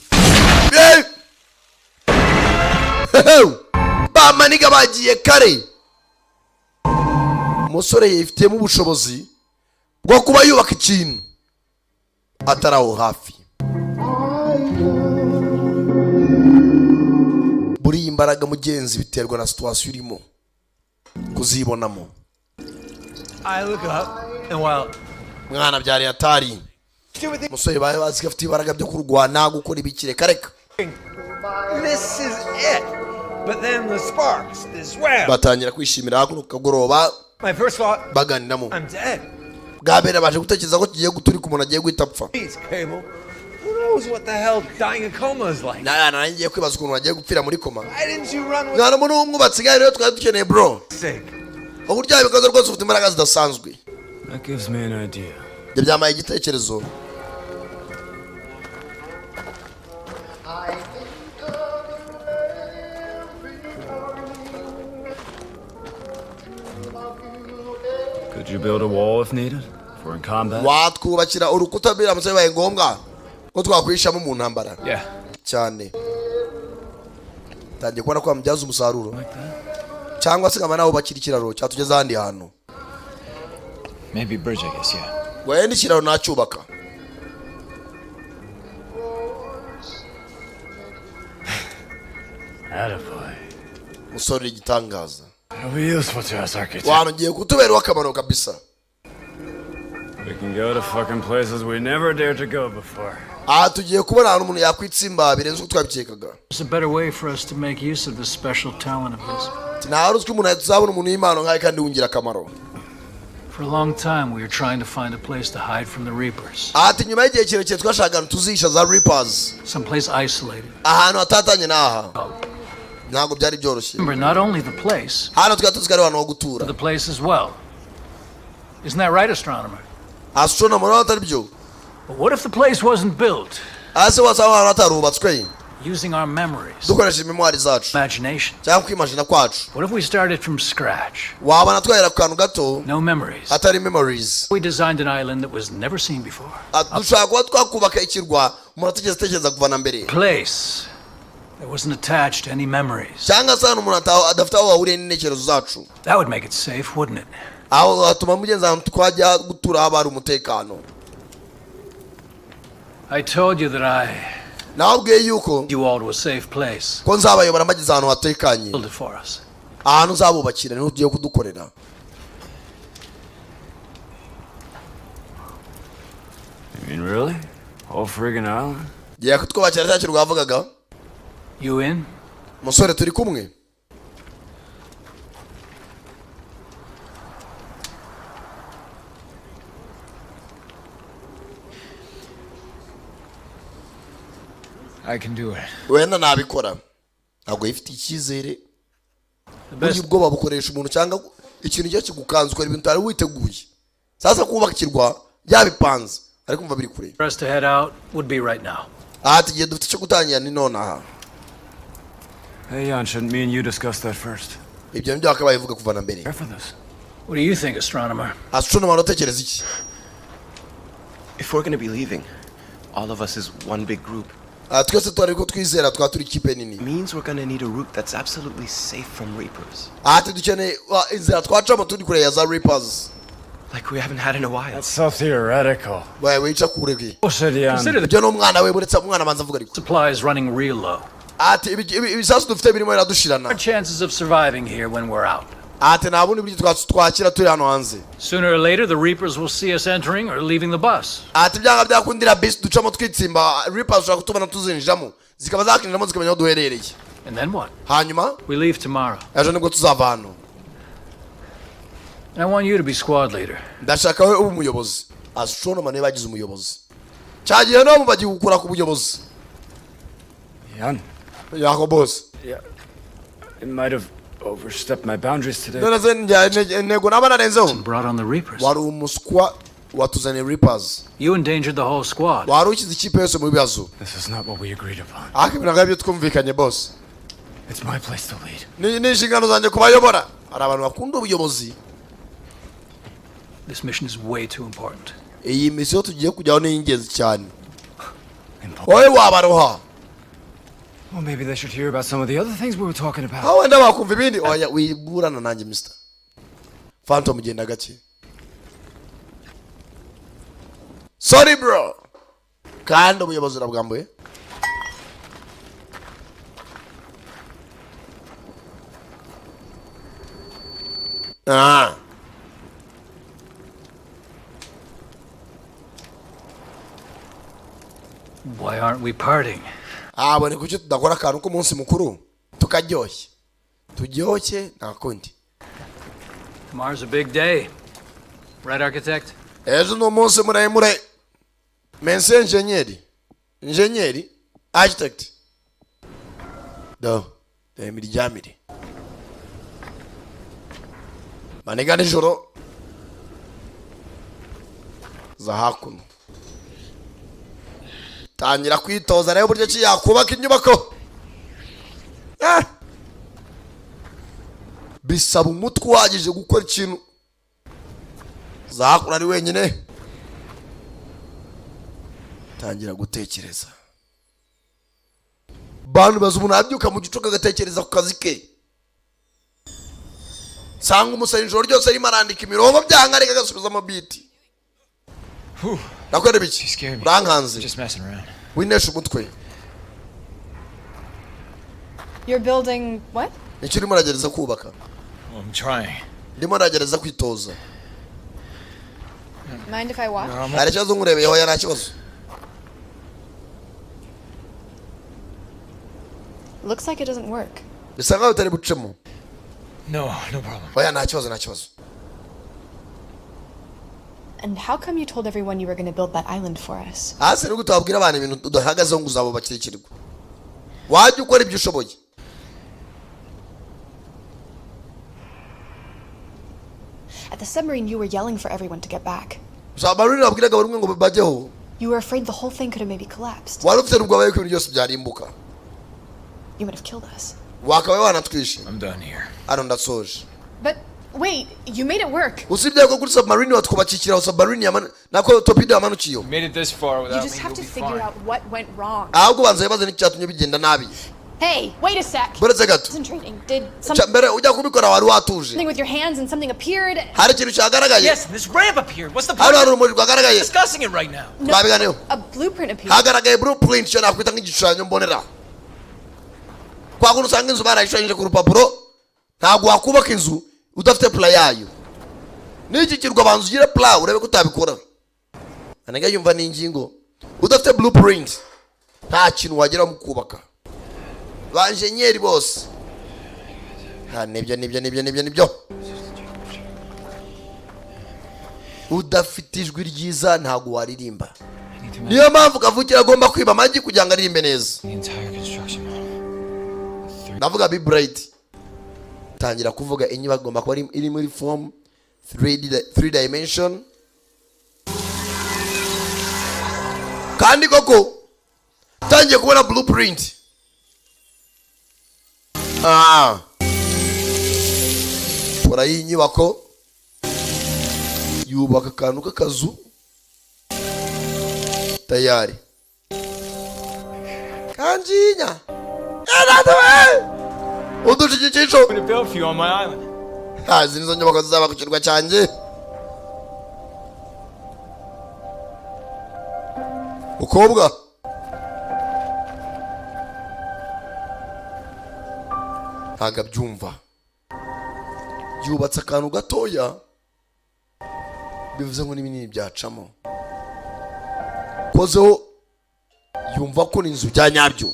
Bamaniga bagiye kare. Musore yifitemo ubushobozi bwo kuba yubaka ikintu ataraho hafi. Buri imbaraga mugenzi biterwa na situation urimo kuzibonamo. I look up, and while mwana byari atari umusore bari bazi ko afite ibaraga byo kurwana gukora ibikire kareka This is it. But then the sparks, the swell. batangira kwishimira hakuno kagoroba My first thought, baganiramo I'm dead. bwa mbere baje gutekereza ko kigiye guturika umuntu agiye guhita apfa Please, Cable. Who knows what the hell dying a coma is like? ngiye kwibaza ukuntu bagiye gupfira muri koma Why didn't you run with mwana muntu w'umwubatsi gari rero twari dukeneye bro sick? uburyo yabikoze rwose ufite imbaraga zidasanzwe That gives me an idea. ibyo byamaye igitekerezo Could you build a wall if needed? If we're in combat? watwubakira urukuta biramutse bibaye ngombwa ko twakwishamo mu ntambara Yeah. cyane tangiye kubona ko bamubyaza umusaruro cyangwa se nkaba nawe bakira ikiraro cyatugeza ahandi hantu Maybe bridge, I guess, yeah. wenda ikiraro nacyubaka Attaboy. musore igitangaza It'll be useful to us, architect. wantu ugiye kutubera akamaro kabisa We can go to fucking places we never dared to go before. aha tugiye kubona ahantu umuntu yakwitsimba birenze uko twabikekaga There's a better way for us to make use of this special talent of his. ntaho uzwi umuntu tuzabona umuntu w'impano nk'ayo kandi wungira akamaro For a long time, we were trying to find a place to hide from the Reapers. ati nyuma y'igihe kirekire twashakaga ahantu tuzihisha za reapers Someplace isolated. ahantu hatatanye n'aha ntabwo byari byoroshye Remember, not only the place, hano twari tuzi ko ari ahantu ho gutura but the place as well. Isn't that right, astronomer? astronomer nawe atari byo But what if the place wasn't built? hasi wasanga ahantu hatarubatswe Using our memories, dukoresheje memwari zacu imagination. cyangwa kwimajina kwacu What if we started from scratch? wabona twahera ku kantu gato No memories. atari memories We designed an island that was never seen before. dushobora kuba twakubaka ikirwa umuntu atigeze atekereza kuva na mbere Place that wasn't attached to any memories. cyangwa se ahantu umuntu adafite aho wahuriye n'intekerezo zacu That would make it safe, wouldn't it? aho hatuma mugenzi ahantu twajya gutura haba hari umutekano I told you that I nababwiye yuko you all to a safe place. ko nzabayobora mbageze ahantu hatekanye Build it for us. ahantu nzabubakira niho tugiye kudukorera You mean really? Whole friggin' island? giye kutwubakira cya kirwa wavugaga You in? umusore turi kumwe I can do it. wenda nabikora ntabwo yifitiye icyizere burya ubwoba bukoresha umuntu cyangwa ikintu cyo kigukanza ukora ibintu utari witeguye sasa kubaka ikirwa byabipanze ariko umva biri kure For us to head out would be right now. aha tugiye dufite icyo gutangira ni nonaha Hey, Jan, shouldn't me and you discuss that first? ibyo nibyo bakabaye bivuga kuva na mbere Care for this. What do you think, astronomer? astronomer uratekereza iki If we're gonna be leaving, all of us is one big group. twese twari ko twizera twaba turi ikipe nini Means we're gonna need a route that's absolutely safe from Reapers. aha dukeneye inzira twacamo turi kure ya za reapers Like we haven't had in a while. That's so theoretical. we wica kure ki Bullshit, Jan. Consider the ibyo n'umwana we buretse umwana abanza avuga ariko supplies running real low. ati ibisasu dufite birimo biradushirana Our chances of surviving here when we're out. ati nta bundi buryo twakira turi hano hanze Sooner or later, the Reapers will see us entering or leaving the bus. ati byanga byakundira bisi ducamo twitsimba reapers ushobora kutubona tuzinjiramo zikaba zakinjiramo zikamenya aho duherereye And then what? hanyuma We leave tomorrow. ejo nibwo tuzava hano And I want you to be squad leader. ndashaka we ube umuyobozi astronomer niwe bagize umuyobozi cyagiye no bagiye gukura ku buyobozi Jan, yako boss I might have overstepped my boundaries today. none se ntego naba narenzeho Brought on the Reapers. wari umuswa watuzaniye reapers You endangered the whole squad. wari ukize ikipe yose mu bibazo This is not what we agreed upon. ariko ibintu nk'ibyo twumvikanye boss It's my place to lead. ni inshingano zanjye kubayobora hari abantu bakunda ubuyobozi This mission is way too important. iyi misiyo tugiye kujyaho ni iy'ingenzi cyane wowe wabaroha Well, maybe they should hear about some of the other things we were talking about. aho wenda bakumva ibindi oya wiburana nanjye mister phantom genda gake sorry bro kandi ubuyobozi urabwambuye Why aren't we partying? Bone kuki tudakora akantu k'umunsi mukuru tukaryoshye turyoshye nta kundi. Tomorrow's a big day. Right, architect? Ejo ni umunsi muremure. Mense engineer architect do emiryamire maniga nijoro za hakuno tangira kwitoza rero buryo ki yakubaka inyubako. Bisaba umutwe uhagije gukora ikintu za hakuno ari wenyine. Tangira gutekereza. Bantu baza umuntu abyuka mu gicuku agatekereza ku kazi ke. Sanga umusore ijoro ryose arimo arandika imirongo byanga ariko agasubiza mu biti. Nakwere biki? Urankanze. Winesha umutwe. You're building what? Nicyo urimo uragereza kubaka. I'm trying. Ndimo uragereza kwitoza. Mind if I watch? Hari ikibazo nkurebeye hoya nta kibazo. Looks like it doesn't work. Bisa nkaho utari bucemo. No problem. Hoya nta kibazo. And how come you told everyone you were going to build that island for us? Ase nuko utabwira abantu ibintu udahagazeho ngo uzabo bakirikirwa. Wajya ukora ibyo ushoboye. At the submarine, you were yelling for everyone to get back. Submarine nabwiraga buri umwe ngo bajyeho. You were afraid the whole thing could have maybe collapsed. Wari ufite ubwoba yuko ibintu byose byarimbuka. You would have killed us. Wakabaye wanatwishe. I'm done here. Ndasoje. But wait, you made it work. Usibye ko kuri submarine watwubakikira submarine nako torpedo yamanukiyo. We made it this far without You just have to figure out what went wrong. Ahubwo banza yabaze n'icyatumye bigenda nabi. Hey, wait a sec. Buretse gato. Concentrating. Did something Mbere ujya kubikora wari watuje. with your hands and something appeared? Hari ikintu cyagaragaye. Yes, this ramp appeared. What's the point? Hari urumuri rwagaragaye. Discussing it right now. Twabiganiyeho. A blueprint appeared. Hagaragaye blueprint cyo nakwita nk'igishushanyo mbonera. Kwa kuno usanga inzu barayishushanyije ku rupapuro ntabwo wakubaka inzu udafite plan yayo. Niki kirwa abanzu gira plan urebe ko utabikora. Anega yumva ni ingingo udafite blueprint nta kintu wagira mu kubaka. Ba engineer bose nibyo udafite ijwi ryiza ntabwo waririmba. Niyo mpamvu kavukira agomba kwiba amagi kugira ngo aririmbe neza. Navuga be bright. Tangira kuvuga inyubako igomba kuba iri muri form 3 dimension. Kandi koko tangiye kubona blueprint. Pora iyi nyubako yubaka akantu k'akazu tayari. Kanjinya. Udushyikicisho. I'm gonna build for you on my island. Izi nizo nyubako zizaba ku kirwa cyanjye. Mukobwa. Ntago abyumva. Yubatse akantu gatoya. Bivuze ngo n'ibinini byacamo. Kozeho yumva ko n'inzu bya nyabyo.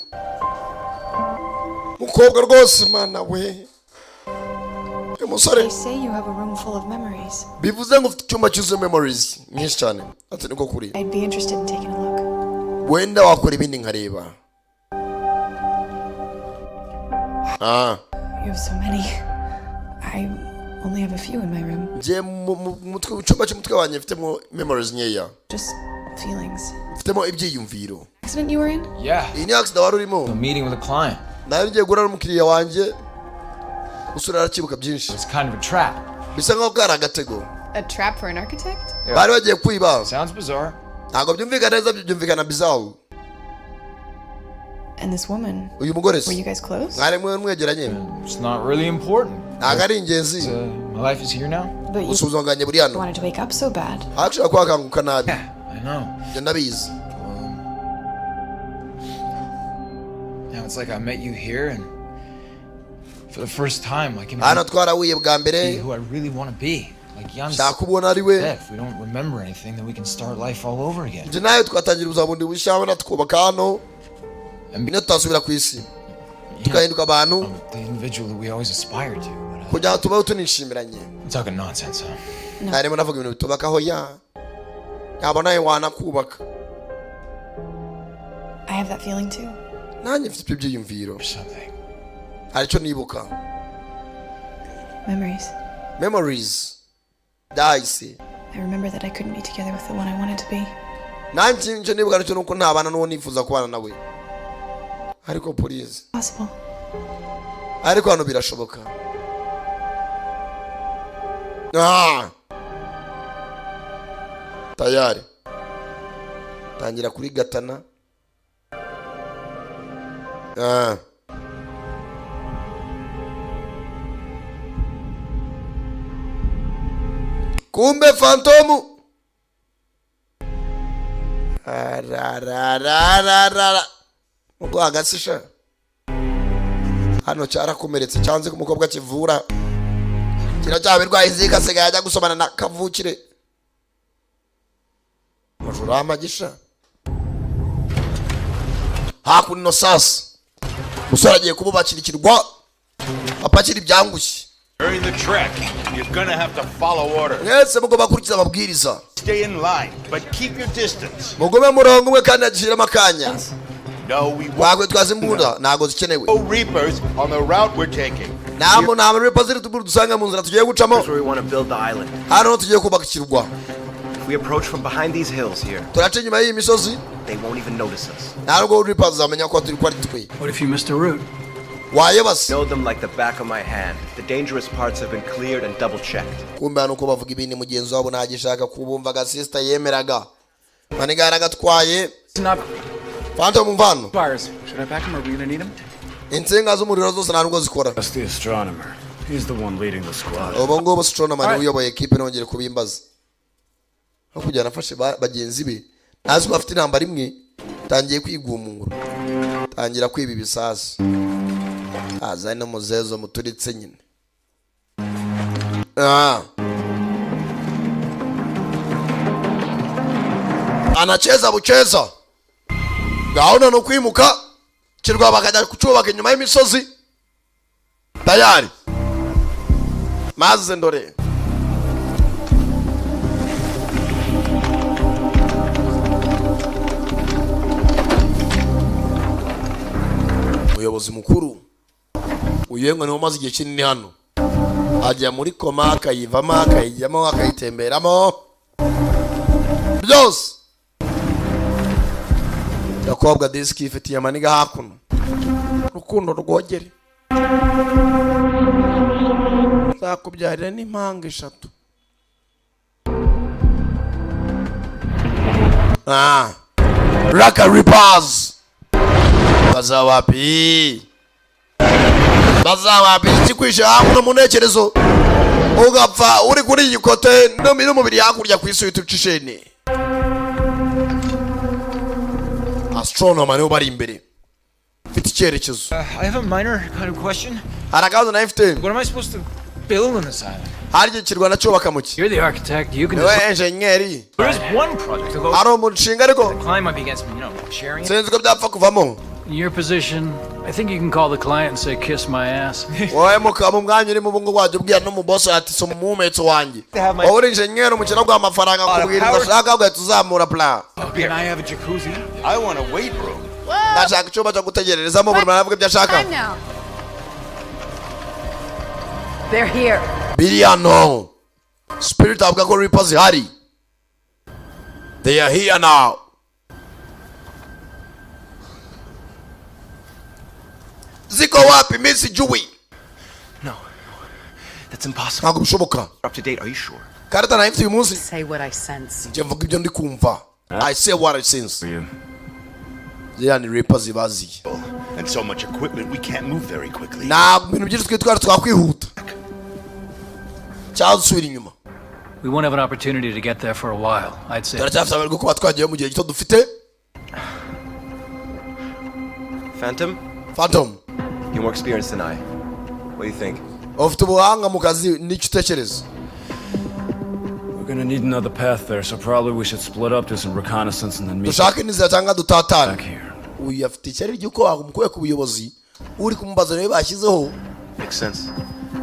Mukobwa rwose mana we. Musore. They say you have a room full of memories. Bivuze ngo ufite icyumba cyuzuye memories nyinshi cyane. Ati niko kuri. I'd be interested in taking a look. Wenda wakora ibindi nkareba. You have so many. I only have a few in my room. Je mutwe cyumba cy'umutwe wanjye mfitemo memories nkeya. Just feelings. Mfitemo ibyiyumviro. Accident you were in? Yeah. Iyi ni accident wari urimo. A meeting with a client. Nari ngiye guhura n'umukiriya wanjye. Usura arakibuka byinshi. It's kind of a trap. Bisa nkaho bwari agatego. A trap for an architect? Bari bagiye kwiba. Sounds bizarre. Ntabwo byumvikana neza byumvikana bizarre. And this woman. Uyu mugore se. Were you guys close? Mwari mwegeranye. It's not really important. Ntabwo ari ingenzi. My life is here now. But you Usuzonganye buri hano. wanted to wake up so bad. Actually kwakanguka nabi. Yeah, I know. Njye ndabizi. Now it's like I met you here and for the first time, like Hano twarahuye bwa mbere. who I really want to be. Like Jan's shakubona ari we if we don't remember anything, then we can start life all over again. nje nayo twatangira ubuzima bundi bushya abona twubaka hano niyo tutasubira ku isi tukahinduka abantu The individual that we always aspired to. kugira ngo tubeho tunishimiranye. I'm talking nonsense, huh? Narimo navuga ibintu bitubakaho yaba nawe wanakubaka. I have that feeling too. Nanjye mfite ibyo byiyumviro. Hari icyo nibuka. Memories. Dahise. I remember that I couldn't be together with the one I wanted to be. Nanjye nje nibuka nicyo nuko ntabana n'uwo nifuza kubana nawe. Ariko please. Possible. Ariko hano birashoboka. Tayari. Tangira kuri gatana. Kumbe fantomu. Ubwo agasisha. Hano cyarakomeretse cyanze ko umukobwa kivura. Kiracyabirwaye inzika asigaye ajya gusomana na kavukire. Majura amagisha. Hakuno sasa. Musore agiye kububakira ikirwa. Apakira ibyangushye. During the trek, you're gonna have to follow orders. Mwese mugomba kurikiza amabwiriza. Stay in line, but keep your distance. Mugume murongo umwe kandi agishira makanya. No, we wagwe twazimbunda nago zikenewe. No reapers on the route we're taking. Nta reapers ziri tuburu dusanga mu nzira tugiye gucamo. That's where we want to build the island. Hano tugiye kubaka ikirwa. If we approach from behind these hills here, turaca inyuma y'iyi misozi. They won't even notice us. Ntabwo reapers zamenya ko turi kwari twe. What if you missed a route? Know them like the back of my hand. The dangerous parts have been cleared and double-checked. Kumbe hano ko bavuga ibindi mugenzi wabo nagishaka kubumvaga sister yemeraga. Manigara gatwaye. Phantom mvano. Should I pack him or are we gonna need him? Insenga z'umuriro zose ntabwo zikora. That's the astronomer. He's the one leading the squad. Obongo astronomer ni uyoboye equipe nongere kubimbaza. Aho kujya nafashe bagenzi be. Nazi bafite intambara imwe tangiye kwigumura. Tangira kwiba ibisasi. Azana muzezo muturitse nyine. Anacheza bucheza. Gaona no kwimuka. Kirwa bakajya kucubaka inyuma y'imisozi. Tayari. Maze ndore. Umuyobozi mukuru uyenga niwo maze igihe kinini hano. Ajya muri koma akayivamo akayijyamo akayitemberamo byose. Yakobwa diski ifitiye amaniga hakuno. Rukundo rwogere. Zakubyarira n'impanga eshatu. Raka Rippers. Bazawapi ikikwishe hakuno munekerezo ugapfa uri kuri iyi kote n'umubiri hakurya ku isi witucishene. Astronomer niwe bari imbere mfite icyerekezo. I have a minor kind of question. Harakazo na ifite. What am I supposed to build on this island? Harije kirwa naco bakamuki. You're the architect. You can engineer. There is one project to go. Aro mushinga ariko. The client might be against me, sharing it. Sinzi ko byapfa kuvamo. In your position, I think you can call the client and say, kiss my ass. Wowe mukaba mwanya uri mu bungo waje ubwira no mu boss ati so mumetso wanjye. Wowe engineer umukira gwa amafaranga kubwira ndashaka ugahita uzamura plan. Can I have a jacuzzi? I want a weight room. Ndashaka icyumba cyo gutegererezamo buri mwana avuga ibyo ashaka. They're here. Biliano. Spirit avuga ko Reapers hari. They are here now. Ziko wapi Miss Jui? No. That's impossible. Ntabwo bishoboka. Up to date, are you sure? Karata na ifite uyu munsi. Say what I sense. Nje mvuga ibyo ndi kumva. I say what I sense. Yani Reapers bazi. And so much equipment we can't move very quickly. Na bintu byinshi twakwihuta. Cyangwa dusubira inyuma. We won't have an opportunity to get there for a while, I'd say. Turacyafite amahirwe kuba twagiye mu gihe gito dufite. Phantom. You're more experienced than I. What do you think? Ufite ubuhanga mu kazi n'icyo utekereza. gonna need another path there, so probably we should split up, do some reconnaissance, and then meet dushaka inzira cyangwa dutatana. back here. Uyu afite icyari ry'uko wagumukuye ku buyobozi uri kumubaza rero bashyizeho. Makes sense.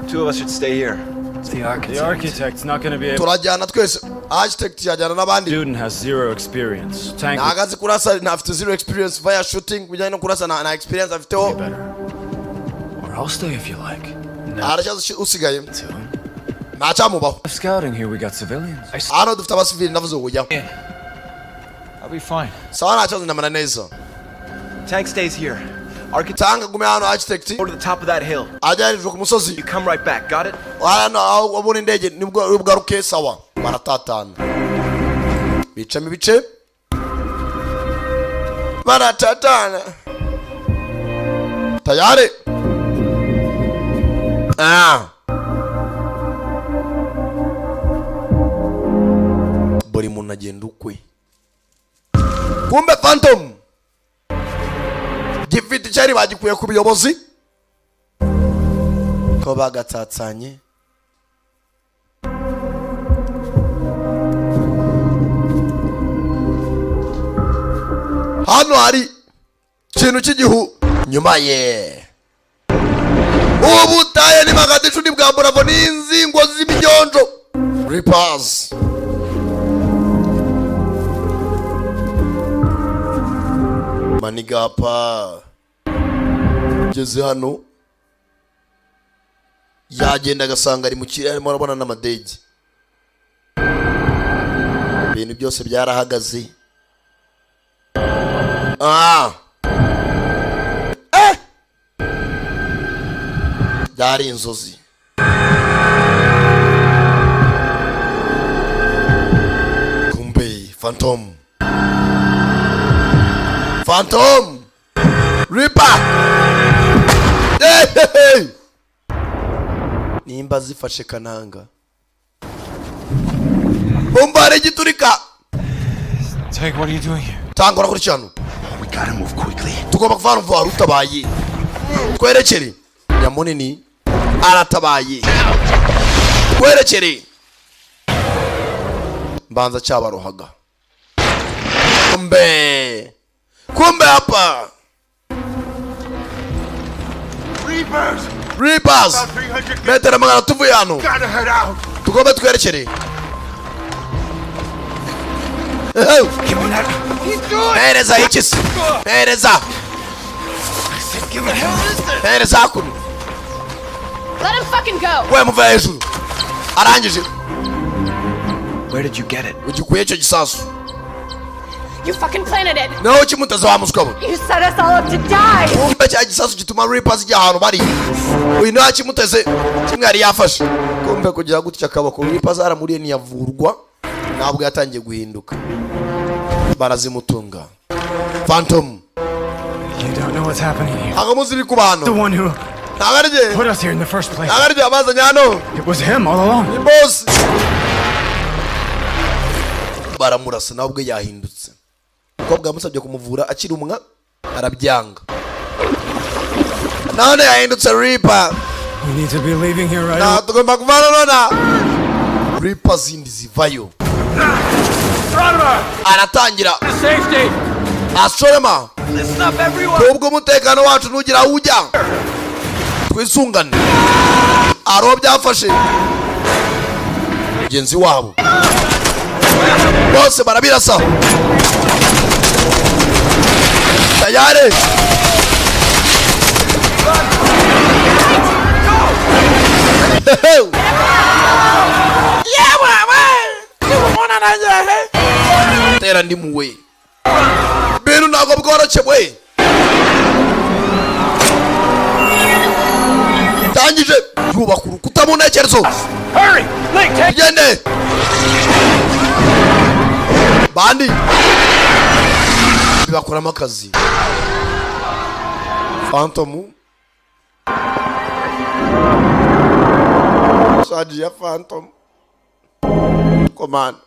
Two of us should stay here. The architect's not gonna be able. Turajyana twese. Architect yajyana n'abandi. Student has zero experience. Tank. Nagaze kurasa afite zero experience via shooting bijyanye no kurasa na experience afiteho. Or I'll stay if you like. Arashaje usigaye. Nacamubaho. Scouting here, we got civilians. Hano dufite abasivili navuze ujya. I'll be fine. Sawa nacaze ndamana neza. Tank stays here. Architect gume hano architect. Go to the top of that hill. Ajyarijwe ku musozi. You come right back, got it? Hano wabona indege nibwo ugaruke sawa. Baratatana. Bicamo ibice. Baratatana. Tayari. Buri muntu agenda ukwe. Kumbe Phantom gifite cyari bagikuye ku buyobozi ko bagatsatsanye. Hano hari ikintu cy'igihu nyuma ye. Ubutaye ni magatishu ni bwa Bravo n'inzingo z'imijonjo. Reapers. Manigapa geze hano yagenda agasanga ari mu kirere arimo arabona n'amadege. Ibintu byose byarahagaze. Byari inzozi. Kumbe Phantom Reaper. Nimba zifashe kananga bombare giturika. Tank, what are you doing here? Tangora kuri cyano. We gotta move quickly. Tugomba kuvana vuba rutabaye. Twerekere Nyamunini aratabaye. Twerekere mbanza cyabarohaga. Kumbe hapa Reapers metero magana tuvuye hano. Tugomba twerekere. Pereza ikisi. Pereza kunu. Let him fucking go. We muva hejuru. Arangije. Where did you get it? Ugikuye cyo gisasu. You fucking planted it. No kimutaza wa muskabo. You set us all up to die. Kumbe cya gisasu gituma Reapers jya hano bari. Uyu nta kimuteze kimwe ari yafashe. Kumbe kugira gutya kabako Reapers aramuriye niyavurwa. Ntabwo yatangiye guhinduka. Barazimutunga. Phantom. You don't know what's happening here. Agamuzi bikubano. The one who Nagarije. put us here in the first place. Nagarije abazanye hano. It was him all along. Ni boss. Baramurasa nabwo yahindutse. Kobwa musabye kumuvura akiri umwa arabyanga. None yahindutse Reaper. We need to be leaving here right Na now. tugomba kuvana nona. Reaper zindi zivayo. Aratangira. Safety! Asorema. Listen up, everyone! Ubwo umutekano wacu nugira ujya. Twisungane. Aro byafashe. Mugenzi wabo. Bose barabirasa. Tayari. Tera ndi muwe. Benu nago bworoche bwe. Tangije yubakuru kutamunekerezo. Hurry! Link, take Gende. Bandi. Bibakuramo akazi. Phantom. Saji ya Phantom. Command.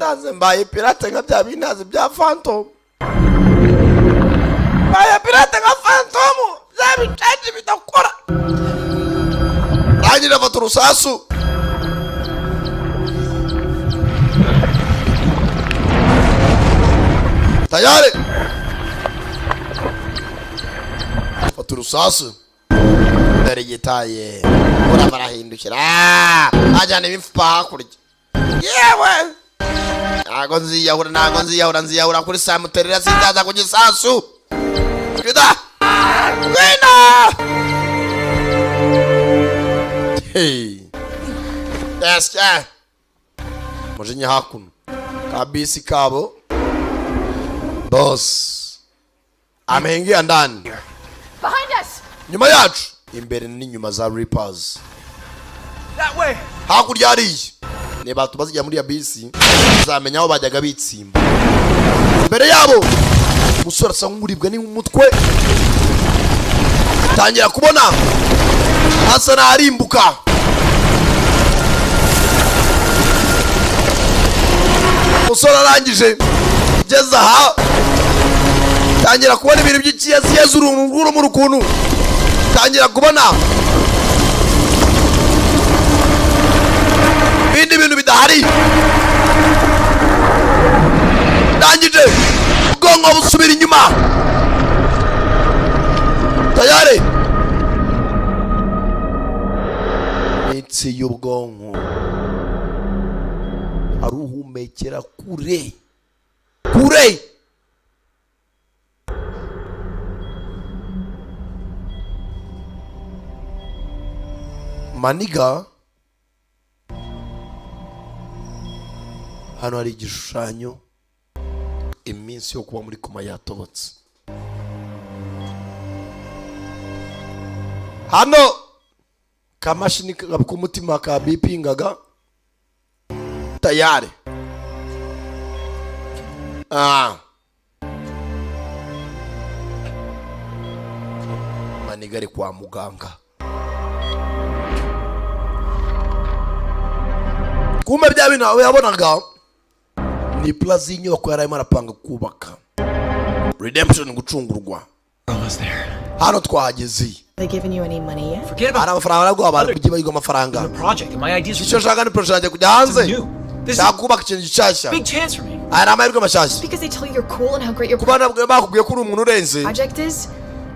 Naze mbaye pirate nka bya binazi bya Phantom. Mbaye pirate nka Phantom. Zabitaje bidakora. Rangira baturusasu. tayari fata urusasu dore gitaye urabarahindukira ajyana ibifupa hakurya yewe ntago nziyahura kuri samuterera sinzaza ku gisasu Kida Wina Hey Yes yeah Mujinya hakuno kabisi kabo boss ameingia ndani Behind us. nyuma yacu imbere n'inyuma za Reapers That way. hakurya hariya niba tubazijya muri ya bisi uzamenya aho bajyaga bitsimba imbere yabo umusore asa nk'uribwa n'umutwe tangira kubona asa n'arimbuka umusore arangije geza aha tangira kubona ibintu by'ikiyezi urumuri ukuntu tangira kubona ibindi bintu bidahari ndangije ubwonko busubira inyuma tayari imitsi y'ubwonko aruhumekera kure maniga hano hari igishushanyo iminsi yo kuba muri koma yatobotse hano kamashini k'umutima ka bipingaga tayari maniga ari kwa muganga kumbe bya bintu aho yabonaga ni plaza y'inyubako yari arimo arapanga kubaka redemption gucungurwa hano twahageze They giving you any money yet? Forget about amafaranga nabwo abantu kugiye bayiga amafaranga the project. My ideas icyo shaka ni project kujya hanze shaka kubaka ikintu gishyashya big chance for me. aya ni amahirwe mashyashya Because they tell you you're cool and how great your kuba bakubwiye ko uri umuntu urenze project is?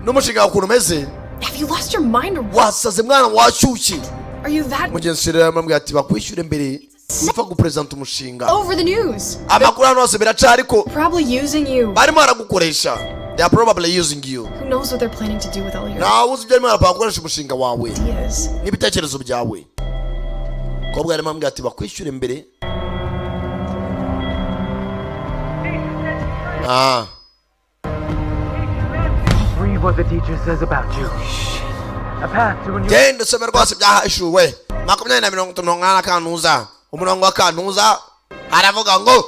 n'umushinga wawe ukuntu umeze Have you lost your mind or what? wasaze mwana washyushye Are you that mugenzi rero yamubwiye ati bakwishyure mbere wipfa gupresenta umushinga over the news? amakuru hano hose biraca ariko Probably using you. barimo baragukoresha they are probably using you Who knows what they're planning to do with all your nawe uzi ibyo barimo barapanga gukoresha umushinga wawe ideas? n'ibitekerezo byawe kobwa yarimo amubwira ati bakwishyure mbere Read what the teacher says about you. A path to a new... genda usome rwose byahishuwe 20:50 kantuza umurongo wa kantuza aravuga ngo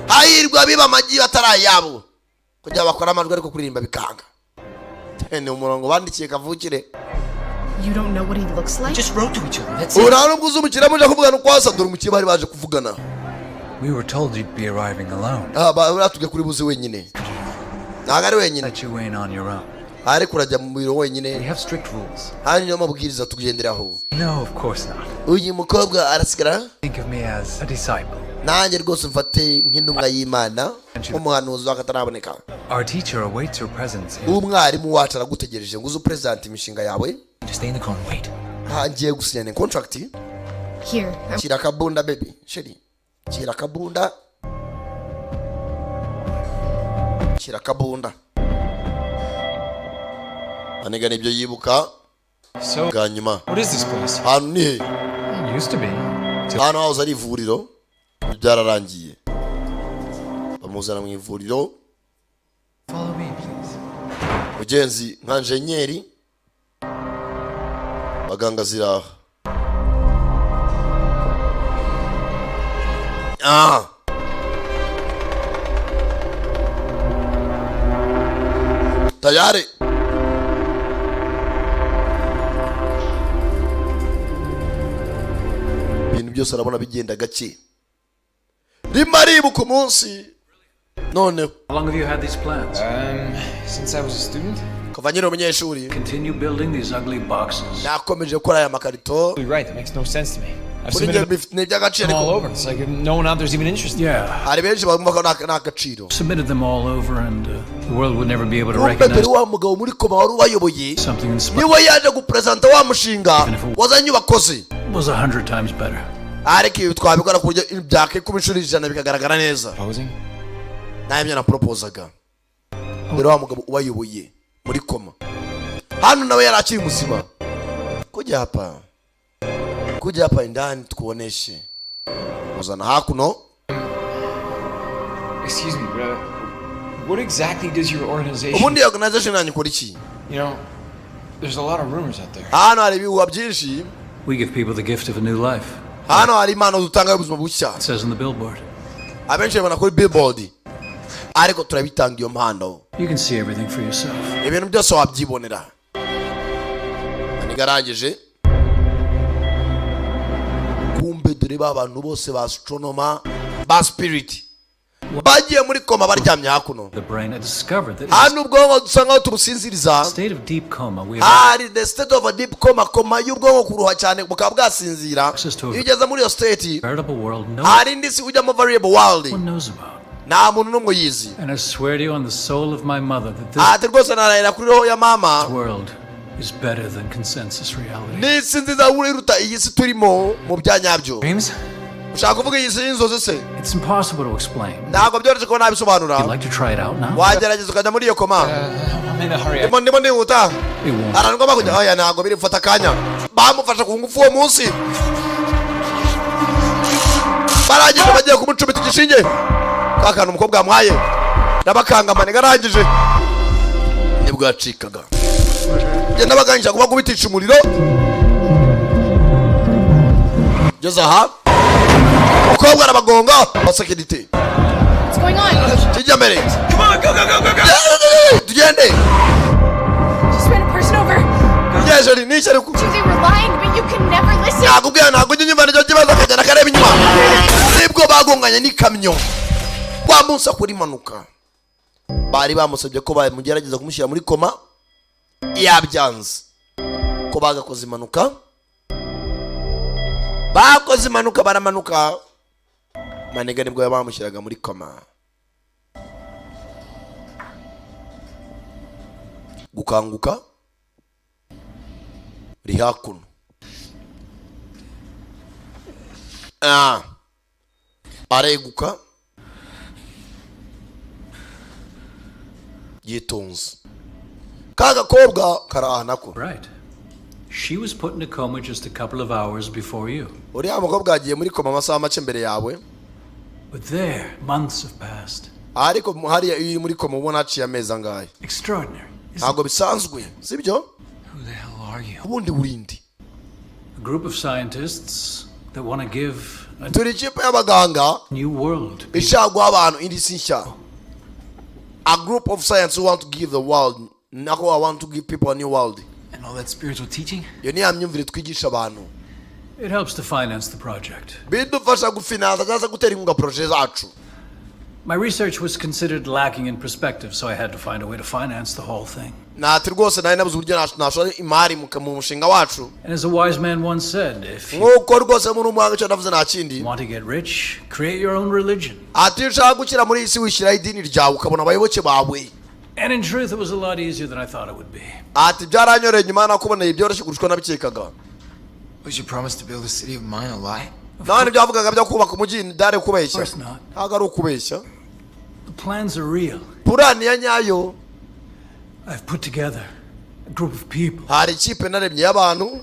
hahirwa biba amagi batarayabo kugira bakora amajwi ariko kuririmba bikanga ni umurongo bandikiye kavukire You don't know what he looks like? Just wrote to each other. That's it. urano bwuzumukira muje kuvugana kwasa dore umukire bari baje kuvugana We were told you'd be arriving alone. baratubwiye kuri buze wenyine ntago ari wenyine Let you in on your own. ariko urajya mu biro We wenyine have strict rules. hari niyo mabwiriza tugenderaho No, of course not. uyu mukobwa arasigara Think of me as a disciple. nanjye rwose mfate nk'intumwa y'Imana nk'umuhanuzi wakataraboneka Our teacher awaits your presence here. umwarimu wacu aragutegereje ngo uze upresente imishinga yawe To stay in the corner. Wait. ngiye gusinyana contract Here. shyira akabunda baby sheri shyira akabunda shyira akabunda aniga nibyo yibuka So, bwa nyuma what is this place? hano ni he It used to be. hano hahoze ari ivuriro byararangiye bamuzana mu ivuriro Follow me, please. mugenzi nka enjenyeri baganga ziraha tayari ibintu byose arabona bigenda gake rimwe aribuka umunsi noneho How long have you had these plans? Since I was a student? kuva nyiri umunyeshuri Continue building these ugly boxes. nakomeje gukora aya makarito You're right, that makes no sense to me. I've kuri njye submitted ni iby'agaciro them all ariko over. It's like no one out there's even interested. Yeah. hari benshi bumva ko nta agaciro. Submitted them all over, and the world would never be able to Kumbe recognize dore wa mugabo muri koma wari ubayoboye something inspired. niwe yaje gupresenta wa mushinga wazanye wakoze Was 100 times better. ariko ibi twabikora ku buryo byakikuba inshuro ijana bikagaragara neza. Posing? nawe ibyo naproposaga dore wa mugabo ubayoboye muri koma hano nawe yari akiri muzima. Kuja hapa indani tukuoneshe uzana hakuno. Excuse me, but what exactly does your organization? Ubundi organization yanyu ikora iki? You know, there's a lot of rumors out there. Hano hari ibihuha byinshi. We give people the gift of a new life. Hano hari impano dutanga y'ubuzima bushya. It says on the billboard. Abenshi babona kuri billboard ariko turabitanga iyo mpano. You can see everything for yourself. Ibintu byose wabyibonera. Anigarangije kumbe dore ba bantu bose ba astronomer ba spirit bagiye muri koma baryamye hakuno. The brain had discovered that hano ubwonko dusanga aho tubusinziriza state of deep coma we hari the state of a deep coma y'ubwonko kuruha cyane bukaba bwasinzira. iyo ugeze muri iyo state hari indi si ujyamo variable world nta muntu n'umwe yizi. And I swear to you on the soul of my mother that ati rwose narahira kuri roho ya mama world is better than consensus reality. n'isi nziza iruta iyi si turimo mu byanyabyo. ushaka kuvuga iyi si y'inzozi se? It's impossible to explain. ntabwo byoroshye ko nabisobanura. You'd like to try it out now? wagerageza ukajya muri iyo koma? I'm in a hurry. ndimo ndihuta. It won't. arangwa bakujya oya ntabwo biri gufata akanya. bamufasha ku ngufu uwo munsi barangije bagiye kumucumita igishinge kakana umukobwa amwaye n'abakangamane garangije nibwo yacikaga. genda baganisha kuba kubitisha umuriro. geze aha umukobwa arabagonga basekirite. What's going on? kijya mbere tugende. Just ran a person over. yejeri n'icyo ariko They were lying, but you can never listen. nakubwira ntabwo ujya unyumva nicyo kibazo akagenda akareba inyuma. nibwo bagonganye n'ikamyo wa munsi akora impanuka. bari bamusabye ko bamugerageza kumushyira muri koma yabyanze ko bagakoze impanuka. bakoze impanuka baramanuka maniga nibwo bamushyiraga muri koma. gukanguka uri hakuno. areguka yitonze. ka gakobwa karahanako. Right. She was put in a coma just a couple of hours before you. uriya mukobwa agiye muri koma amasaha make mbere yawe. But there, months have passed. ariko hariya iyo uri muri koma ubona haciye amezi angahe. Extraordinary. ntabwo bisanzwe sibyo? Who the hell are you? ubundi urindi. A group of scientists that want to give a turi ikipe y'abaganga new world. ishaka guha abantu indi si nshya. a group of science who want to give the world nako I want to give people a new world. And all that spiritual teaching? iyo ni ya myumvire twigisha abantu. It helps to finance the project. bidufasha gufinansa cyangwa se gutera inkunga projet zacu. My research was considered lacking in perspective, so I had to find a way to finance the whole thing. nati rwose nari nabuze uburyo nashora imari mu mushinga wacu. And as a wise man once said, if you nk'uko rwose muri umuhanga icyo navuze nta kindi. want to get rich, create your own religion. ati iyo ushaka gukira muri iyi si wishyiraho idini ryawe ukabona abayoboke bawe. And in truth, it was a lot easier than I thought it would be. ati byaranyoreye nyuma nakuboneye byoroshye kurusha uko nabikekaga. Was your promise to build a city of mine a lie? nawe ntibyavugaga byo kubaka umujyi dare kubeshya. Of course not. ntabwo ari ukubeshya. The plans are real. purani ya nyayo. I've put together a group of people hari ikipe naremye y'abantu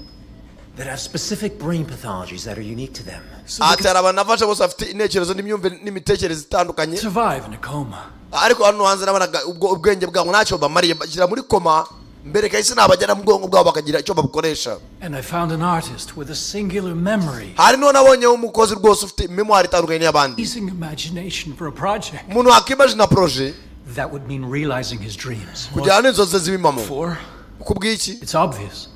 that have specific brain pathologies that are unique to them. ati hari abantu nafashe bose bafite intekerezo n'imyumvire n'imitekerereze itandukanye. survive in a coma. ariko hano hanze nabonaga ubwo ubwenge bwabo ntacyo bamariye bashyira muri koma mbere kahise nabagera mu bwonko bwabo bakagira icyo babukoresha. And I found an artist with a singular memory. hari n'uwo nabonye umukozi rwose ufite memoire itandukanye n'iy'abandi. Using imagination for a project. umuntu wakimagina projet That would mean realizing his dreams. kugira n'inzozi zibimamo. For kubw'iki? it's obvious.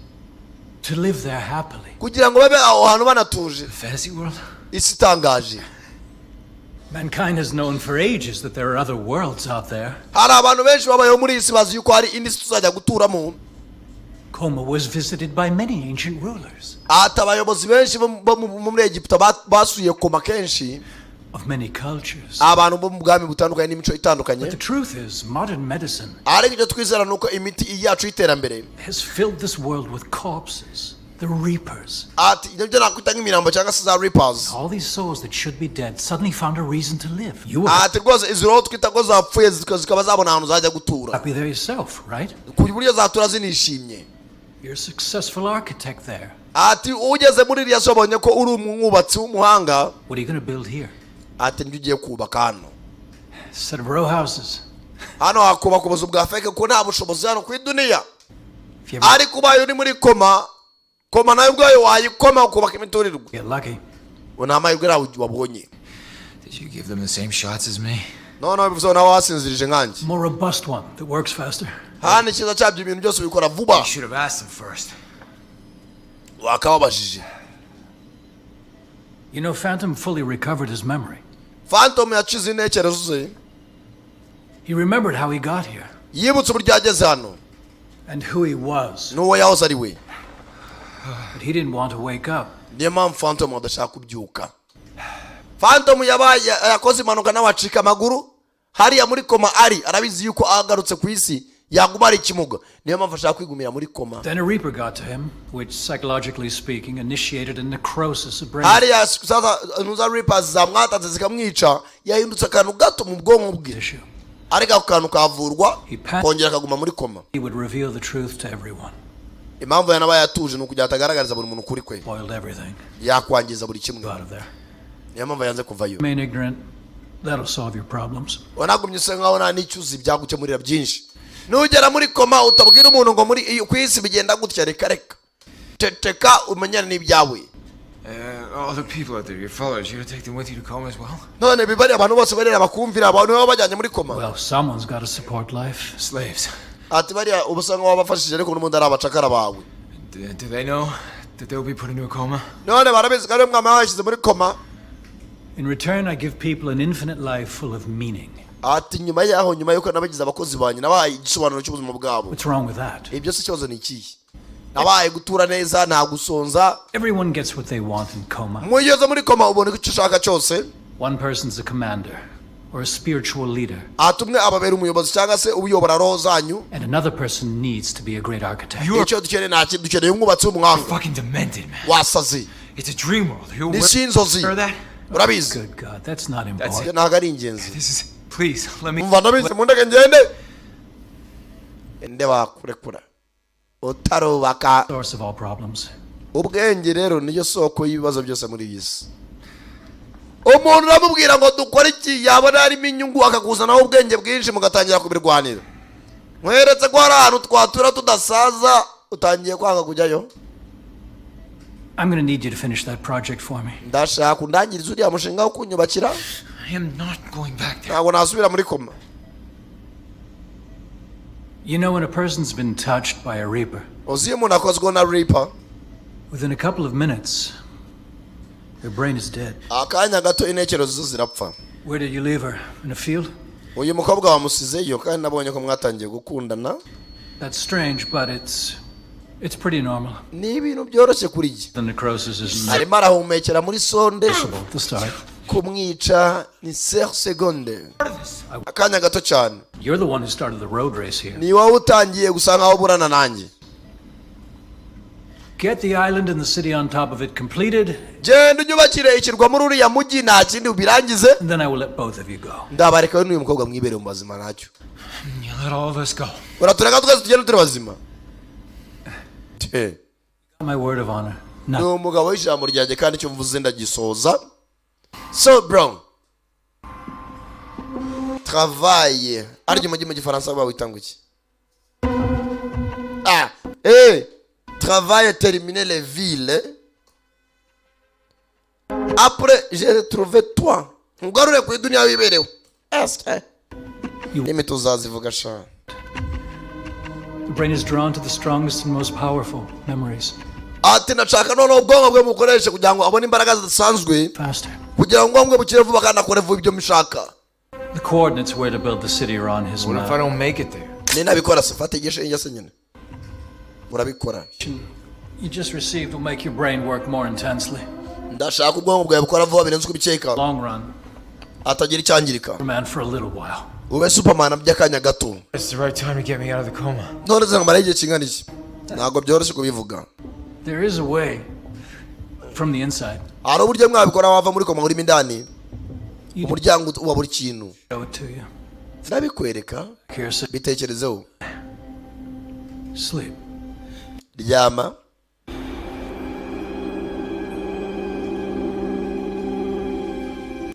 To live there happily. kugira ngo babe aho hantu banatuje. Fantasy world? isi itangaje. Mankind has known for ages that there are other worlds out there. hari abantu benshi babayeho muri iyi si bazi yuko hari indi si tuzajya guturamo. Coma was visited by many ancient rulers. ati abayobozi benshi bo muri Egiputa basuye koma kenshi, of many cultures. abantu bo mu bwami butandukanye n'imico itandukanye. But the truth is, modern medicine ariko icyo twizera nuko imiti yacu y'iterambere has filled this world with corpses, the reapers. ati ibyo nakwita nk'imirambo cyangwa se za reapers. All these souls that should be dead suddenly found a reason to live. ati rwose izi roho twita ko zapfuye zikaba zabona ahantu zajya gutura, happy there yourself, right? ku buryo zatura zinishimye. You're a successful architect there. ati ugeze muri iriya so abonye ko uri umwubatsi w'umuhanga. What are you going to build here? ati njye ugiye kubaka hano set of row houses. hano hakubaka ubuzu bwa feke ko nta bushobozi hano ku iduniya. ariko ubaye uri muri koma nayo ubwayo wayikoma ukubaka imiturirwa. Get lucky. nta amahirwe nawe wabonye. Did you give them the same shots as me? no bivuze nawe wasinzirije nkanjye. More robust one that works faster. hano icyiza cyabyo ibintu byose bikora vuba. You should have asked them first. wakababajije. You know, Phantom fully recovered his memory. Phantom yacize intekerezo ze. He remembered how he got here. yibutse uburyo yageze hano. And who he was. n'uwo yahoze ari we. But he didn't want to wake up. niyo mpamvu Phantom adashaka kubyuka. Phantom yakoze impanuka n'abacika amaguru hariya muri koma arabizi yuko agarutse ku isi yaguma ari ikimuga, niyo mpamvu ashaka kwigumira muri koma. Then a reaper got to him, which psychologically speaking initiated a necrosis of brain. hariya sasa nuza reapers zamwatanze zikamwica, yahindutse akantu gato mu bwonko bwe, ariko ako kantu kavurwa kongera akaguma muri koma. He would reveal the truth to everyone. impamvu yanabaye atuje ni ukugira atagaragariza buri muntu kuri kwe, Spoiled everything. yakwangiza buri kimwe. Out of there. niyo mpamvu yanze kuvayo. Remain ignorant. That'll solve your problems. wanagumye usa nkaho nta n'icyo uzi byagukemurira byinshi. nugera muri koma utabwira umuntu ngo muri ku isi bigenda gutya, reka teteka umenyane n'ibyawe. All the people out there, your followers, you're gonna take them with you to coma as well? none bibari abantu bose barera bakumvira abantu baba bajyanye muri koma. Well, someone's got to support life. Slaves. ati bariya ubusanga wabafashije ariko n'ubundi ari abacakara bawe. Do they know that they'll be put into a coma? none barabizi kandi mwama washyize muri koma. In return, I give people an infinite life full of meaning. ati nyuma yuko nabagize abakozi banyu nabaye igisobanuro cy'ubuzima bwabo. What's wrong with that? ibyo si ikibazo ni ikihe? nabaye gutura neza, nta gusonza. Everyone gets what they want in coma. mugeze muri koma ubona icyo ushaka cyose. One person's a commander or a spiritual leader. ati umwe ababera umuyobozi cyangwa se uyobora roho zanyu. And another person needs to be a great architect. icyo dukeneye nta kintu dukeneye umwubatsi w'umuhanga. Fucking demented, man. wasazi. It's a dream world. ni sinzozi. urabizi. Good God, that's not important. ntabwo ari ingenzi. This is. Please, let me. umva ndabizi mu ndege ngende. ende bakurekura utarubaka. Source of all problems. ubwenge rero niyo soko y'ibibazo byose muri iyi si. umuntu uramubwira ngo dukore iki yabona harimo inyungu akakuzanaho ubwenge bwinshi mugatangira kubirwanira. mweretse ko hari ahantu twatura tudasaza utangiye kwanga kujyayo. I'm going to need you to finish that project for me. ndashaka undangiriza uriya mushinga wo kunyubakira. I am not going back there. ntabwo nasubira muri koma. You know, when a person's been touched by a reaper, uzi iyo umuntu akozweho na reaper, within a couple of minutes, their brain is dead. akanya gato intekerezo zo zirapfa. Where did you leave her? In a field? uyu mukobwa wamusizeyo kandi nabonye ko mwatangiye gukundana. That's strange, but it's pretty normal. ni ibintu byoroshye kuri jye. The necrosis is arimo arahumekera muri sonde. at the start. kumwica ni seconde. akanya gato cyane. You're the one who started the road race here. ni wowe utangiye gusa nkaho burana nanjye. Get the island and the city on top of it completed. genda unyubakire ikirwa muri uriya mujyi nta kindi ubirangize. And then I will let both of you go. ndabareka we n'uyu mukobwa mwibere mu bazima ntacyo. You let all of us go. uratureka twese tugende turi bazima. My word of honor. ni umugabo w'ijambo ryanjye kandi icyo mvuze ndagisoza. so bro, travail ariko mu gifaransa bawita ngo iki? travail terminer les villes. après j'ai trouvé toi. ugarure ku iduniya wiberewe. imi tuzazivuga sha. The brain is drawn to the strongest and most powerful memories. ati nashaka noneho ubwonko bwe mukoreshe kugira ngo abone imbaraga zidasanzwe. Faster. kugira ngo ubwonko bukire vuba kandi akore vuba ibyo mushaka. The coordinates where to build the city are on his What map. if I don't make it there? ni nabikora se fata igishe njye se nyine. urabikora. You just received will make your brain work more intensely. Ndashaka ubwonko bwawe bukora vuba birenze uko ubikeka. Long run. Atagira icyangirika. Superman for a little while. Ube Superman by'akanya gato. It's the right time to get me out of the coma. None zangambara igihe kingana iki? Ntabwo byoroshye kubivuga. There is a way from the inside. Hari uburyo mwabikora wava muri koma urimo indani. Umuryango wa buri kintu. Show it to you. Ndabikwereka. Bitekerezeho. Sleep. Ryama.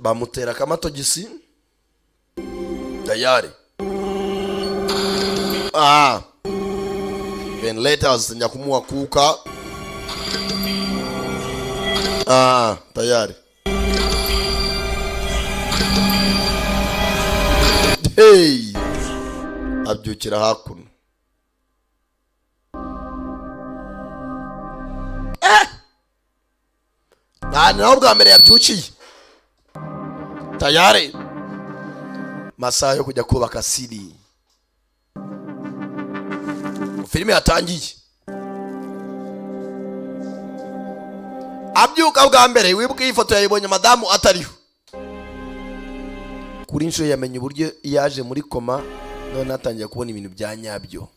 Bamutera kamatogisi. Tayari. Ventilators nyakumua kuka. Tayari. Hey. Abyukira hakuno. Naho bwa mbere yabyukiye. Tayari. Masaha yo kujya kubaka siri. Filime yatangiye. Abyuka bwa mbere wibuke ifoto yayibonye madamu atariho. Kuri inshuro yamenye uburyo yaje muri koma none atangiye kubona ibintu bya nyabyo.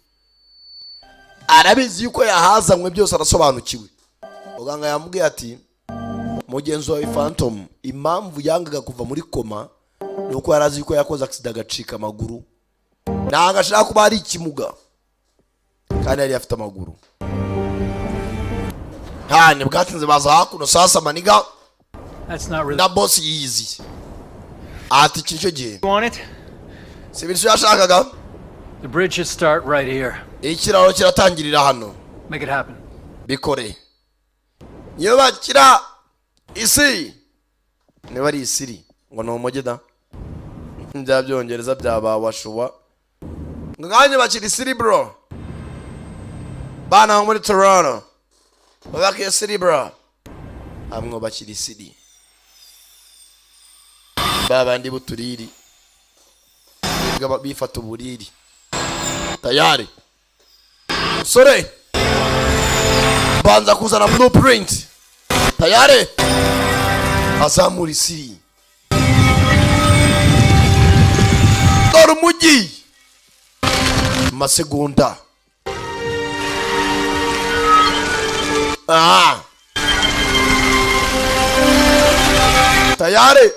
Arabizi yuko yahazamwe byose arasobanukiwe. Muganga yamubwiye ati mugenzi wawe Phantom impamvu yangaga kuva muri koma nuko yarazi yuko yakoze accident agacika amaguru. Nanga ashaka kuba ari ikimuga. Kandi yari afite amaguru. Hani bwatinze baza hakuno sasa maniga. That's not really. Na boss yizi. Ati kicho gihe. You want it? Sibisho yashakaga. The bridge should start right here. Ikiraro kiratangirira hano. Make it happen. Bikore. Niba kira isi. Niba ari isiri ngo no mujeda. Ndabyongereza byaba washuwa. Nganye bakiri isiri bro. Bana muri Toronto. Babake isiri bro. Amwo bakiri isiri. Baba ndi buturiri. Ngaba bifata uburiri. Tayari. Sore. Banza kuzana blueprint. Tayari. Azamura isiri. Dore umujyi. Masegonda. Tayari.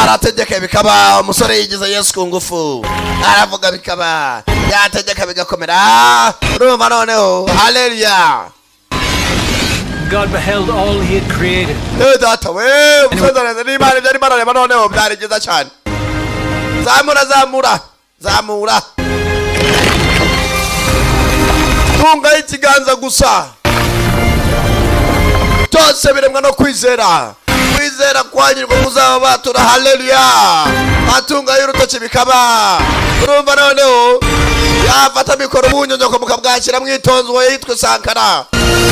Arategeka bikaba umusore yigize Yesu ku ngufu. Aravuga bikaba yategeka bigakomera. Urumva noneho. Hallelujah. God beheld all he had created. Data we musazana ni bari byari barareba noneho byarigeza cyane. Zamura. Tunga ikiganza gusa. Cyose biremwa no kwizera. Kwizera kwanyirwa kuzaba batura. Hallelujah. Atunga y'urutoki bikaba. Urumva noneho yafata mikoro bunyonyoko mukabwakira mwitonzo we yitwe Sankara.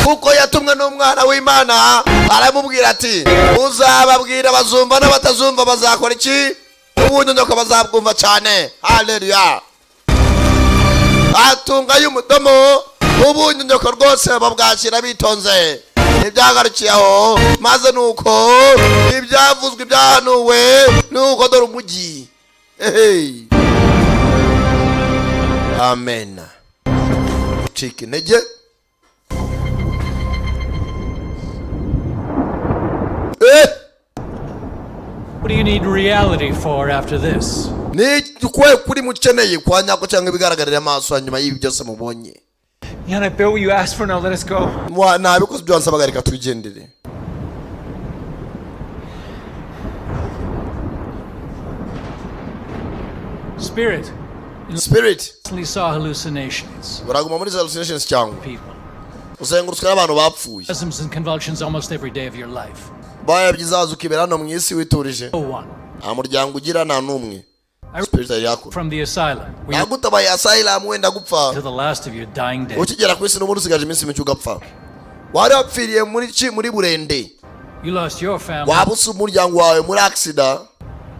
Kuko yatumwe n'umwana w'Imana aramubwira ati uzababwira bazumva n'abatazumva bazakora iki? Ubunyonyoko bazabwumva cyane. Hallelujah. Atunga y'umudomo ubunyonyoko rwose babwakira bitonze. Ibyagarukiye aho maze nuko ibyavuzwe ibyahanuwe nuko dore umujyi. Amen. Chiki intege. What do you need reality for after this? Ni kwe kuri mukeneye kwa nyako cyangwa bigaragarira amaso hanyuma y'ibi byose mubonye. Yeah, I built what you asked for, now let us go. Nabikoze byo nsabaga reka tugendere. Spirit. Spirit. Saw hallucinations. Baraguma muri hallucinations cyangwa. People. Uzengurutswe n'abantu bapfuye. Spasms and convulsions almost every day of your life. Baya byizaza ukibera no mu isi witurije. No one. Amuryango ugira nta numwe. Spirit yako. From the asylum. Nagutabaye asylum wenda gupfa. To the last of your dying days. Ukigera ku isi n'umuntu usigaje iminsi mike ugapfa. Wari wapfiriye muri burende. You lost your family. waba usi umuryango wawe muri accident,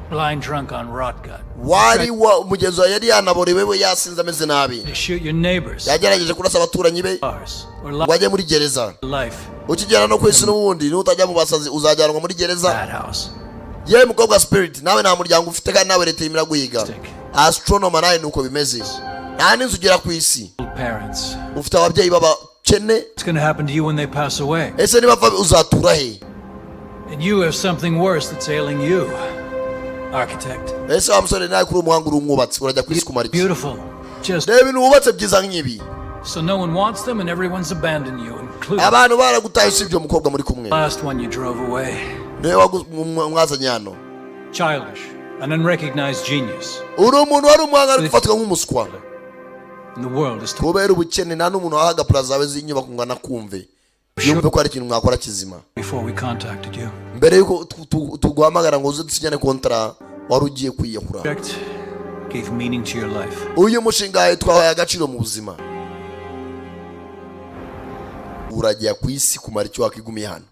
Blind drunk on rot gut. wari umugenzi wawe yari yanaborewe we yasinze ameze nabi, They shoot your neighbors. yagerageje kurasa abaturanyi be Bars. Or ngo ajye muri gereza. life. Ukigera no ku isi n'ubundi nutajya mu basazi uzajyanwa muri gereza. Bad house. yewe mukobwa Spirit, nawe nta muryango ufite kandi nawe leta yimira guhiga. Astronomer nawe nuko bimeze, nta n'inzu ugera ku isi, Parents. ufite ababyeyi b'abakene. What's going to happen to you when they pass away? Ese niba uzatura he? And you have something worse that's ailing you. Architect. Ese wa musore nawe kuri umuhanga uri umwubatsi urajya ku isi kumara iki? Beautiful. Just reba ibintu wubatse byiza nk'ibi, so no one wants them and everyone's abandoned you, including abantu baragutaye usibye umukobwa muri kumwe. last one you drove away. niwe mwazanye hano. Childish. An unrecognized genius. uri umuntu wari umuhanga ari gufatwa nk'umuswa. And the world is kubera ubukene nta n'umuntu wahaga pura zawe z'inyubako ngo anakumve yumve ko ari ikintu mwakora kizima. Before we contacted you. mbere yuko tuguhamagara ngo uze dusinyane kontra wari ugiye kwiyahura. Gave meaning to your life. uyu mushinga twahaye agaciro mu buzima. urajya ku isi kumara icyo wakigumiye hano.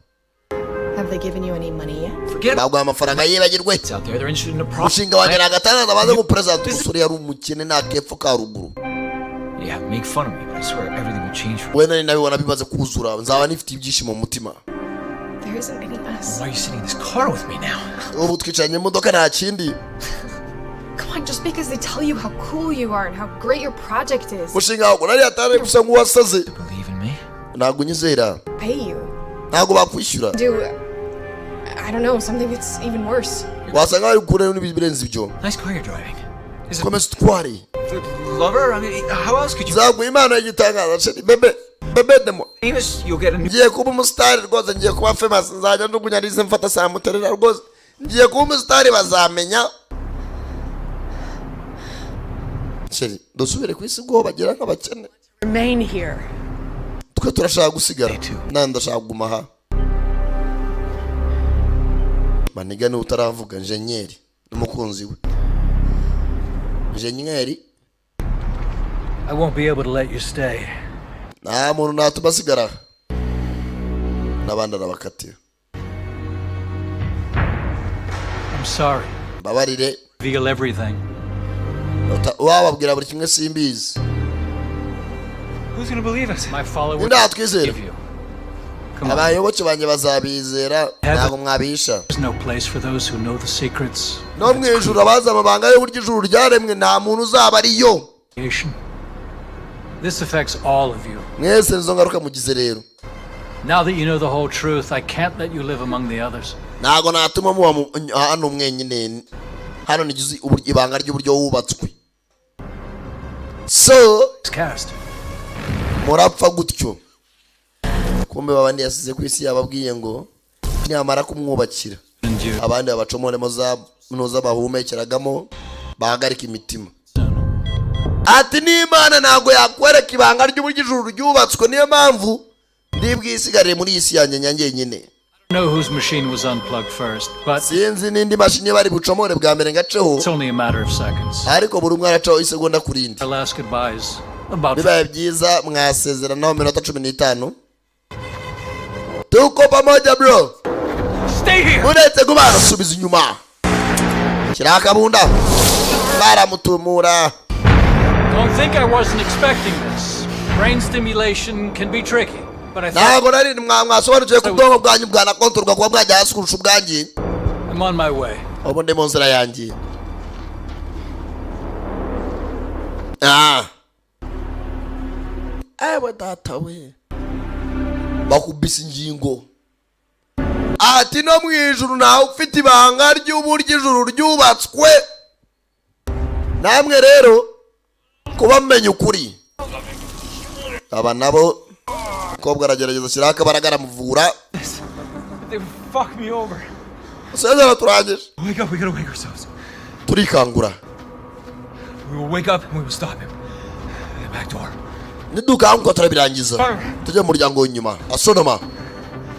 Have they given you any money yet? ntabwo amafaranga yibagirwe. umushinga wanjye nagatangaza baze ngo president umusore yari umukene nta kepfo ka ruguru. Yeah, make fun of me, but I swear everything will change for we nari nabibona bimaze kuzura, nzaba nifite ibyishimo mu mutima. There isn't any us. Why are you sitting in this car with me now? ubu twicaranye mu modoka nta kindi. Come on, just because they tell you how cool you are and how great your project is. umushinga wawe nari yatare gusa nk'uwasaze. Believe in me? ntabwo unyizera. Pay you. ntabwo bakwishyura. Do, I don't know, something that's even worse. wasanga bari gukuramo n'ibirenze ibyo. Nice car you're driving. Is it komeza utware. the lover? I mean, how else could you? nzaguha impano y'igitangaza sheri bebe demo. Famous, you'll get a new. ngiye kuba umusitari rwose, ngiye kuba famous, nzajya ndugunya rize mfata saa muterera rwose, ngiye kuba umusitari bazamenya. sheri dusubire ku isi ubwo bagira nk'abakene. Remain here. twe turashaka gusigara nandi ndashaka kuguma aha. maniga ni utaravuga Enjenyeri n'umukunzi we. Enjenyeri I won't be able to let you stay. nta muntu natuma asigara n'abandi arabakatira. I'm sorry. babarire. Reveal everything. wababwira buri kimwe simbizi. Who's gonna believe us? My followers ndatwizera. give you. Come on. abayoboke banjye bazabizera, ntabwo mwabihisha. There's no place for those who know the secrets. no mu ijuru abazi amabanga y'uburyo ijuru ryaremwe nta muntu uzaba ariyo. This affects all of you. mwese nizo ngaruka mugize rero. Now that you know the whole truth, I can't let you live among the others. ntabwo natuma muba hano mwenyine. hano nigize ibanga ry'uburyo wubatswe. so It's cast. murapfa gutyo. kumbe babandi yasize ku isi yababwiye ngo nyamara kumwubakira And you. abandi babacomoremo za noza bahumekeragamo bahagarika imitima. ati n'Imana ntabwo yakwereka ibanga ry'uburyo ijuru ryubatswe, niyo mpamvu ndibwisigariye muri iyi si yanjye nyange nyine. I don't know whose machine was unplugged first, but sinzi n'indi mashini bari bucomore bwa mbere ngaceho, it's only a matter of seconds. ariko buri umwe aracaho isegonda ku rindi. Our last goodbyes. About bibaye byiza mwasezeranaho minota 15. tuko pamoja bro. Stay here. uretse kubana subiza inyuma. kirakabunda baramutumura. Don't think I wasn't expecting this. Brain stimulation can be tricky, but I ntabwo nari mwasobanukiwe ku bwonko bwanyu bwanakontorwa kuba bwajya hasi kurusha ubwanjye. I'm on my way. ubu ndi mu nzira yanjye. ewe data we bakubise ingingo. ati no mu ijuru nawe ufite ibanga ry'uburyo ijuru ryubatswe. namwe rero kuba mmenye ukuri. aba nabo umukobwa aragerageza ashyiraho akabaraga aramuvura. They fucked me over. sezera turangije. Wake up, we gotta wake ourselves. turikangura. We will wake up and we will stop him. The back door. nidukanguka turabirangiza. tujye mu muryango w'inyuma. asonoma.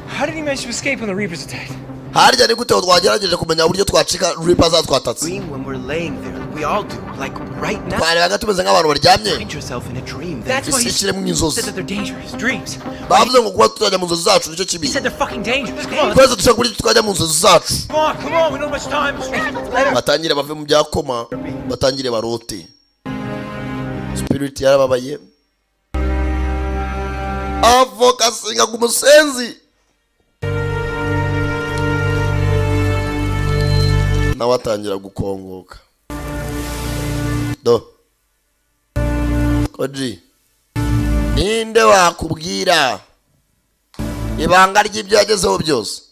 How did he manage to escape when the Reapers attacked? harya ni gute twagerageje kumenya uburyo twacika Reaper zatwatatse Dream when we're laying there. We all do. Like right now. twari bagatumeze nk'abantu baryamye Find yourself in a dream. That's why he ishyire mu inzozi said that they're dangerous. Dreams. bavuze ngo kuba tutajya mu nzozi zacu nicyo kibi He said they're fucking dangerous. Come on, twese dushaka kuri twajya mu nzozi zacu come on. We don't have much time. Let him. batangire bave mu byakoma batangire barote spirit yarababaye avoka asinga ku musenzi nawe atangira gukongoka do koji ninde wakubwira ibanga ry'ibyo yagezeho byose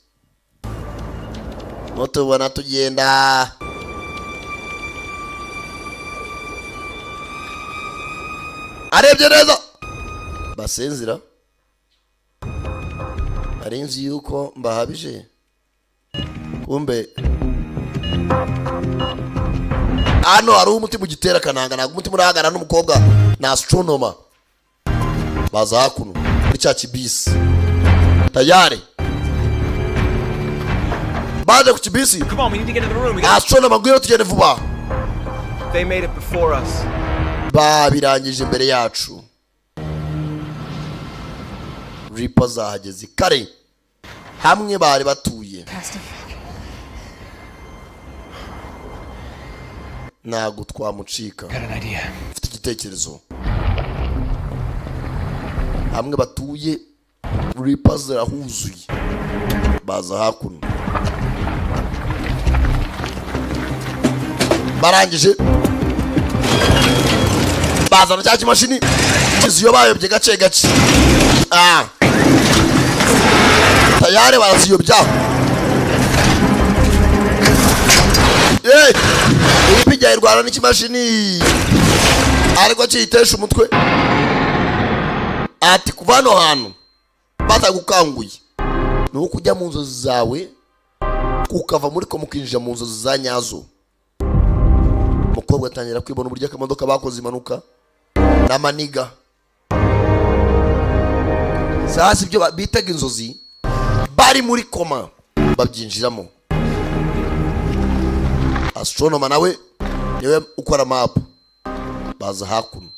mutubona tugenda arebye neza basinzira ari nzi yuko mbahabije kumbe hano hari umutima ugitera kananga ntabwo umutima urahagara n'umukobwa na astronomer baza hakuno muri cya kibisi tayari baje ku kibisi Come on, we need to get in the room. astronomer ngwino tugende vuba They made it before us. babirangije imbere yacu Reaper zahageze kare hamwe bari batuye ntabwo twamucika Got an idea. mfite igitekerezo hamwe batuye Reaper zirahuzuye baza hakuno barangije bazana cya kimashini kiziyo bayobye gace gace tayari baraziyobya ibipijya irwana n'ikimashini ariko kiyitesha umutwe ati kuva hano hantu batagukanguye ni uko ujya mu nzozi zawe ukava muri ko mukinjira mu nzozi za nyazo umukobwa atangira kwibona uburyo akamodoka bakoze impanuka n'amaniga sasa ibyo bitaga inzozi bari muri koma babyinjiramo astronomer nawe niwe ukora map baza hakuno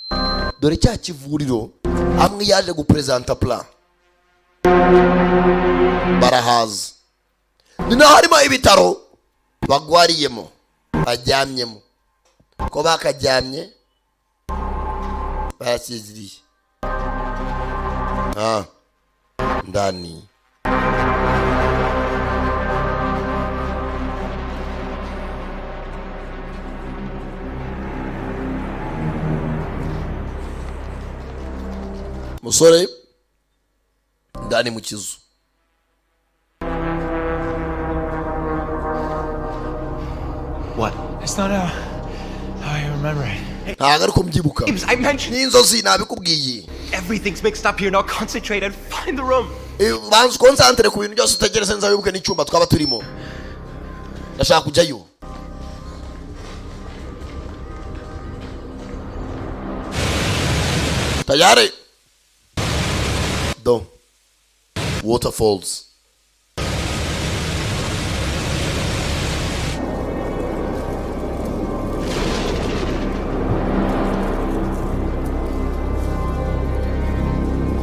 dore cya kivuriro amwe yaje gupresenta plan barahaza ni naho harimo ibitaro bagwariyemo bajyamyemo ko bakajyamye barakiziriye ndani musore ndani mu kizu What? It's not how I remember it. ntabwo ariko mbyibuka I mentioned n'inzozi nabikubwiye everything's mixed up here. Now concentrate and find the room. banza ukonsantere ku bintu byose utegereze nza wibuke n'icyumba twaba turimo ndashaka kujyayo tayari do waterfalls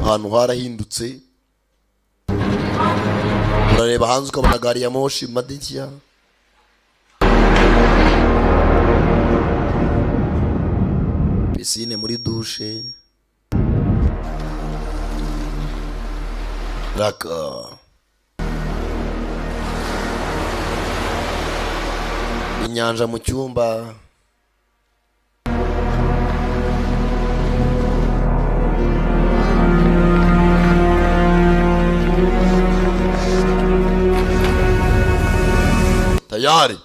ahantu harahindutse urareba hanze ukabona gari ya moshi mu madirishya pisine muri dushe raka inyanja mu cyumba tayari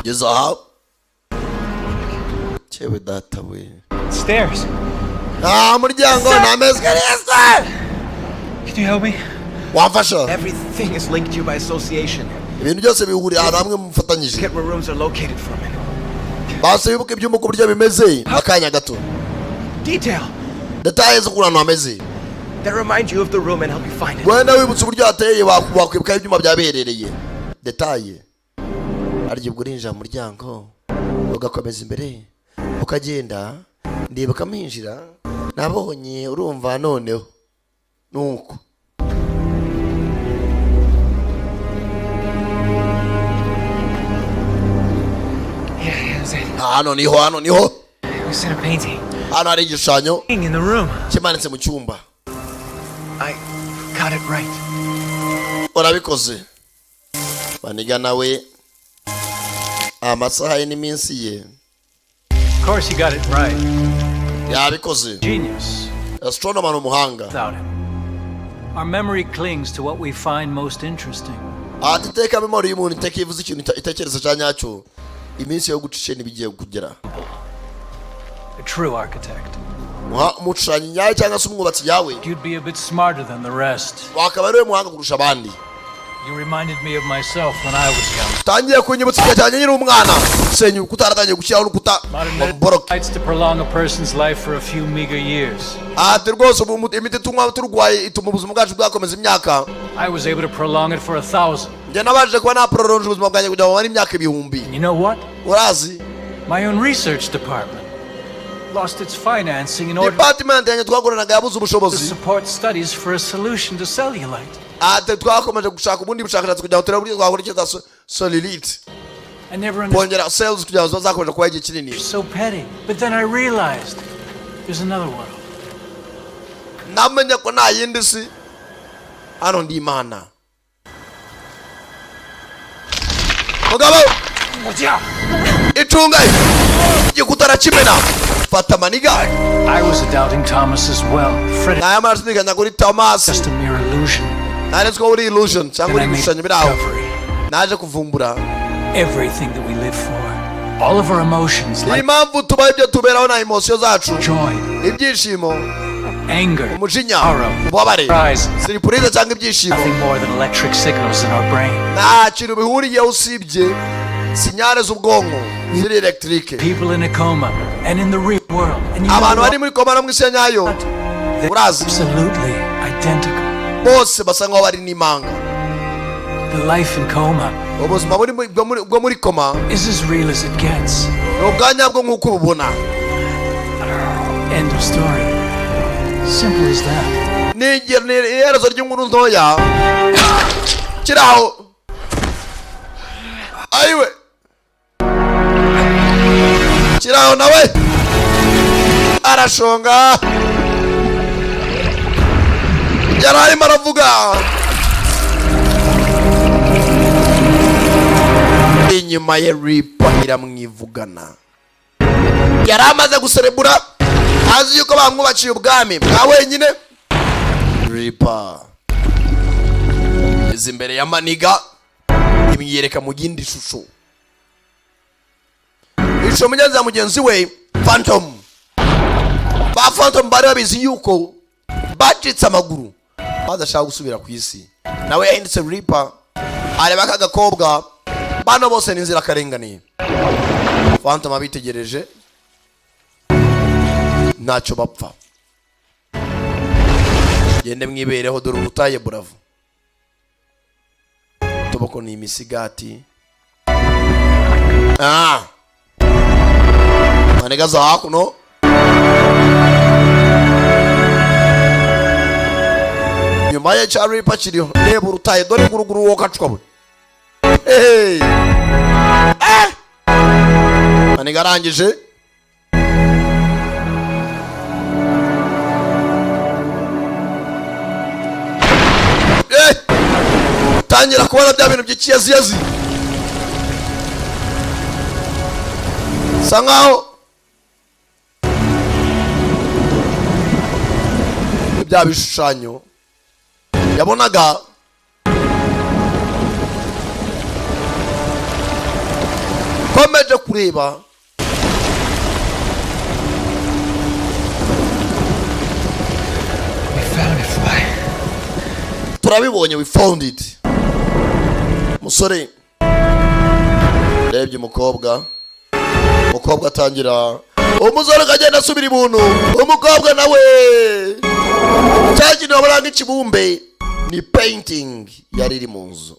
geze aha cyewe data we Stairs. muryango nta mesikariye Can you help me? wamfasha Everything is linked to you by association. ibintu byose bihuriye ahantu hamwe mufatanyije Get where rooms are located from it. basi wibuke ibyumba uko buryo bimeze akanya gato Detail. detaye zo kuri ahantu hameze that remind you of the room and help you find it. wenda wibutse uburyo hateye wakwibuka ibyuma byaberereye detaye aryo ubwo urinjira mu muryango ugakomeza imbere ukagenda ndibuka mpinjira nabonye urumva noneho nuko hano niho hano hari igishushanyo kimanitse mu cyumba. I got it right. urabikoze baniga nawe amasaha ye n'iminsi ye. Of course you got it right. yabikoze. Genius. astronomer n'umuhanga. Without him, our memory clings to what we find most interesting. atiteka memory y'umuntu itekivuze ikintu itekereza cya nyacyo iminsi yo gucishe nibigiye kugera. A true architect. umushushanyi nyawe cyangwa se umwubatsi yawe You'd be a bit smarter than the rest. wakaba ari we muhanga kurusha abandi. You reminded me of myself when I was young. tangiye kunyibutsa igihe cyanjye nyiri umwana senya urukuta aratangiye gushyiraho urukuta mboroke. It's to prolong a person's life for a few meager years. ati rwose imiti tunywa turwaye ituma ubuzima bwacu bwakomeza imyaka. I was able to prolong it for 1,000. njye nabashije kuba naprolonge ubuzima bwanjye kugira ngo bamare imyaka ibihumbi. You know what? urazi My own research department lost its financing in order department yanjye twagoranaga yabuze to ubushobozi. support studies for a solution to cellulite. ati twakomeje gushaka ubundi bushakashatsi kugira ngo turebe uburyo twakora icyo solilite I never understood. kongera cells kugira ngo zakomeje kuba igihe kinini. So petty. But then I realized there's another world. namenye ko nta yindi si hano ndi imana. mugabo itunga igikuta arakimena fata maniga. I was a doubting Thomas as well. Fred, naye amarasiniganya kuri Thomas just a mere illusion. naretse ko uri illusion cyangwa uri And I made ibishushanyo biri aho. discovery. naje kuvumbura Everything that we live for, all of our emotions, like impamvu tubaho ibyo tuberaho na emosiyo zacu joy, ibyishimo anger, umujinya sorrow, ububabare surprise, siripurize cyangwa ibyishimo nothing more than electric signals in our brain. nta kintu bihuriyeho usibye sinyare z'ubwonko ziri electrique. People in a coma and in the real world. And you know abantu bari what? muri koma no mu isi ya nyayo They're urazi absolutely identical. bose basa nkaho bari n'imanga. The life in coma ubuzima bwo muri koma is as real as it gets. ni ubwanya bwo nk'uko ububona. End of story. Simple as that. ni iherezo ry'inkuru ntoya kiri aho. ayiwe kiri aho nawe arashonga yari arimo aravuga inyuma ye ripa iramwivugana. yari amaze guserebura azi yuko bamwubakiye ubwami bwa wenyine. ripa izi imbere ya maniga imyereka mu yindi shusho. ishusho mugenzi wa mugenzi we Phantom. ba Phantom bari babizi yuko bacitse amaguru badashaka gusubira ku isi. nawe yahindutse ripa areba aka gakobwa bano bose n'inzira karenganiye. Phantom abitegereje ntacyo bapfa. gende mwibereho dore ubutaye Bravo. tubako ni imisigati. manega za hakuno nyuma ya cha ripa kiriho reba urutaye dore nguruguru wo kacwa bwe. manega arangije tangira kubona bya bintu by'ikiyaziyazi sa nkaho bya bishushanyo yabonaga komeje kureba turabibonye. we found it. musore rebye umukobwa atangira umusore akagenda asubira ibuntu, umukobwa nawe cyakintu babona nk'ikibumbe ni painting yari iri mu nzu.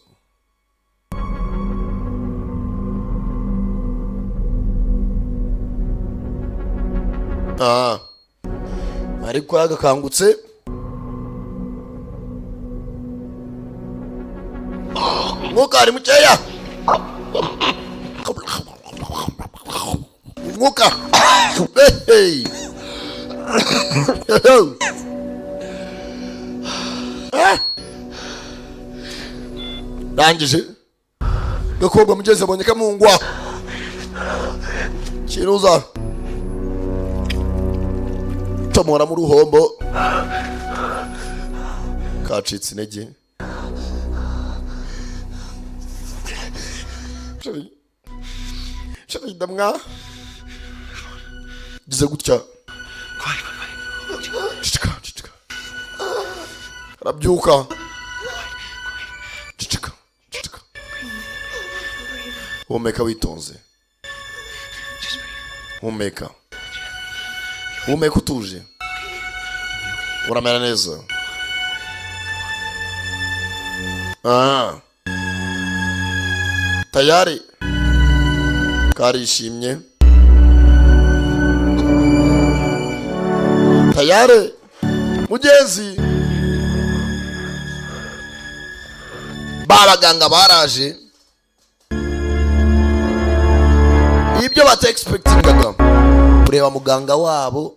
ariko yagakangutse umwuka ari mukeya, umwuka rangije gakobwa mugeze abonye kamungwa kiruza tomora mu ruhombo kacitse intege. Shari damwa gize gutya cicika arabyuka cicika humeka witonze, humeka utuje, uramera neza. Tayari karishimye, tayari mugenzi. Babaganga baraje, ibyo bata expectingaga kureba muganga wabo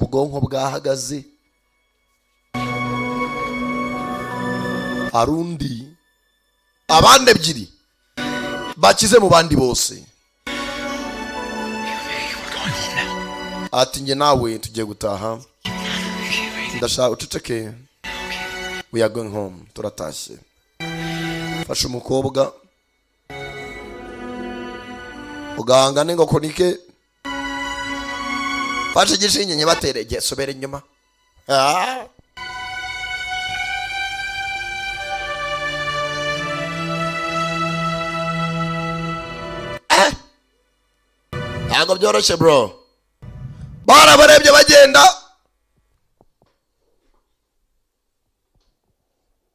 ubwonko bwahagaze, arundi abandi ebyiri bakize mu bandi bose. Ati nge nawe tugiye gutaha, ndashaka uceceke, we are going home, turatashye. Fasha umukobwa uganga n'ingoko nike, fasha igishinge nyibaterege sobera inyuma. Ntabwo byoroshye bro, barabarebye bagenda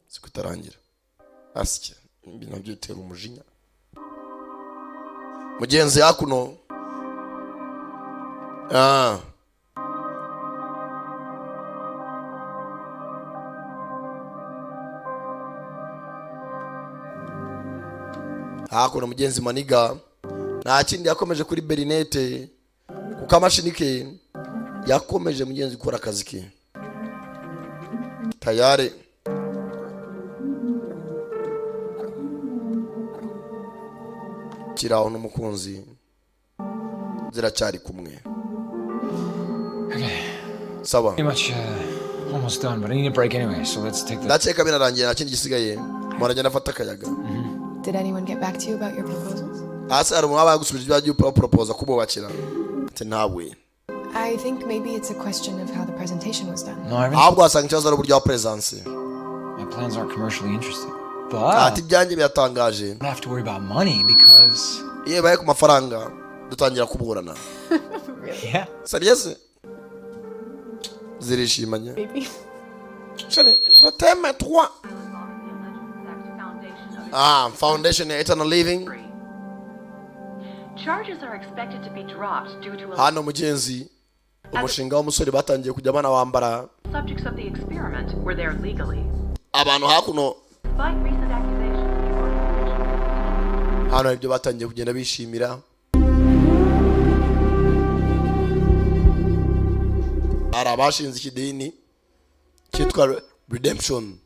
sikutarangira asike ibintu nabyo bitera umujinya. Mugenzi hakuno hakuno mugenzi maniga nta kindi yakomeje kuri berinete kuko amashini ke yakomeje mugenzi gukora akazi ke. Tayari kiraho n'umukunzi ziracyari kumwe. Sawa, pretty much almost done, but I need a break anyway, so let's take the... ndakeka binarangiye nta kindi gisigaye, muragenda afata akayaga. Did anyone get back to you about your proposals? Asa ari umwaba gusubije ibyagiye propose kububakira. Ati ntawe. I think maybe it's a question of how the presentation was done. No, I really... ahubwo wasanga ikibazo ari uburyo wa presence. My plans aren't commercially interesting, but ati byanjye biratangaje. I don't have to worry about money because... Iyo baye ku mafaranga dutangira kuburana. Yeah. Serious? Zirishimanye. Baby. Chérie, je t'aime toi. Foundation Eternal Living. Charges are expected to be dropped due to hano mugenzi umushinga w'umusore batangiye kujya bana wambara subjects of the experiment were there legally. Abantu hakuno Despite recent accusations, hano ibyo batangiye kugenda bishimira. Arabashinze ikidini cyitwa Redemption,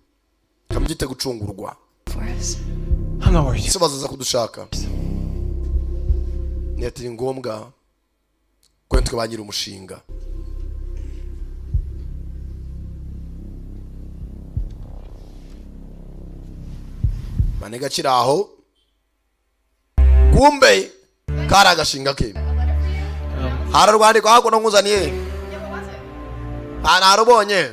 kamugite gucungurwa. I'm not worried. Se bazaza kudushaka. Ni ngombwa ko twe bagira umushinga. Manega kiraho kumbe kari agashinga ke. Hararwandiko hako no nkuzaniye. Narubonye.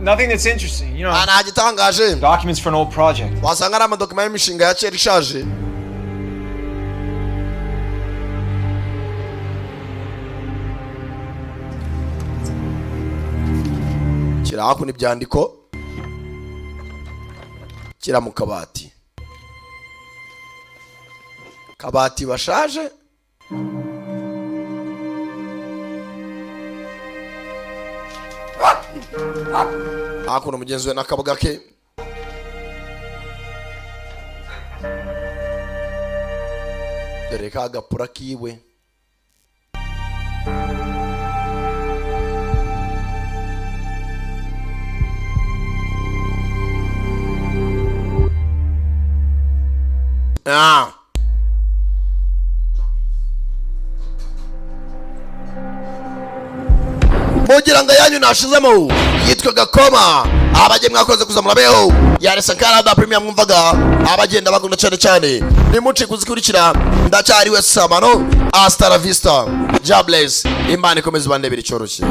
Nothing that's interesting, you know. Anagitangaje. Documents for an old project. Wasanga ari amadokima y'imishinga ya kera ishaje. shyira hakuno ibyandiko, shyira mu kabati. Kabati bashaje, hakuno mugenzi we n'akabuga ke. Dore ka gapura kiwe. Mugira ngo yanyu nashizemo yitwa Gakoma. Abaje mwakoze kuzamura beho yaresa Canada Premium mwumvaga abagenda bagunda cyane nimuci kuzikurikira. Ndacyari we Samano, hasta la vista, jobless. Imana ikomeze bandebera icyoroshye.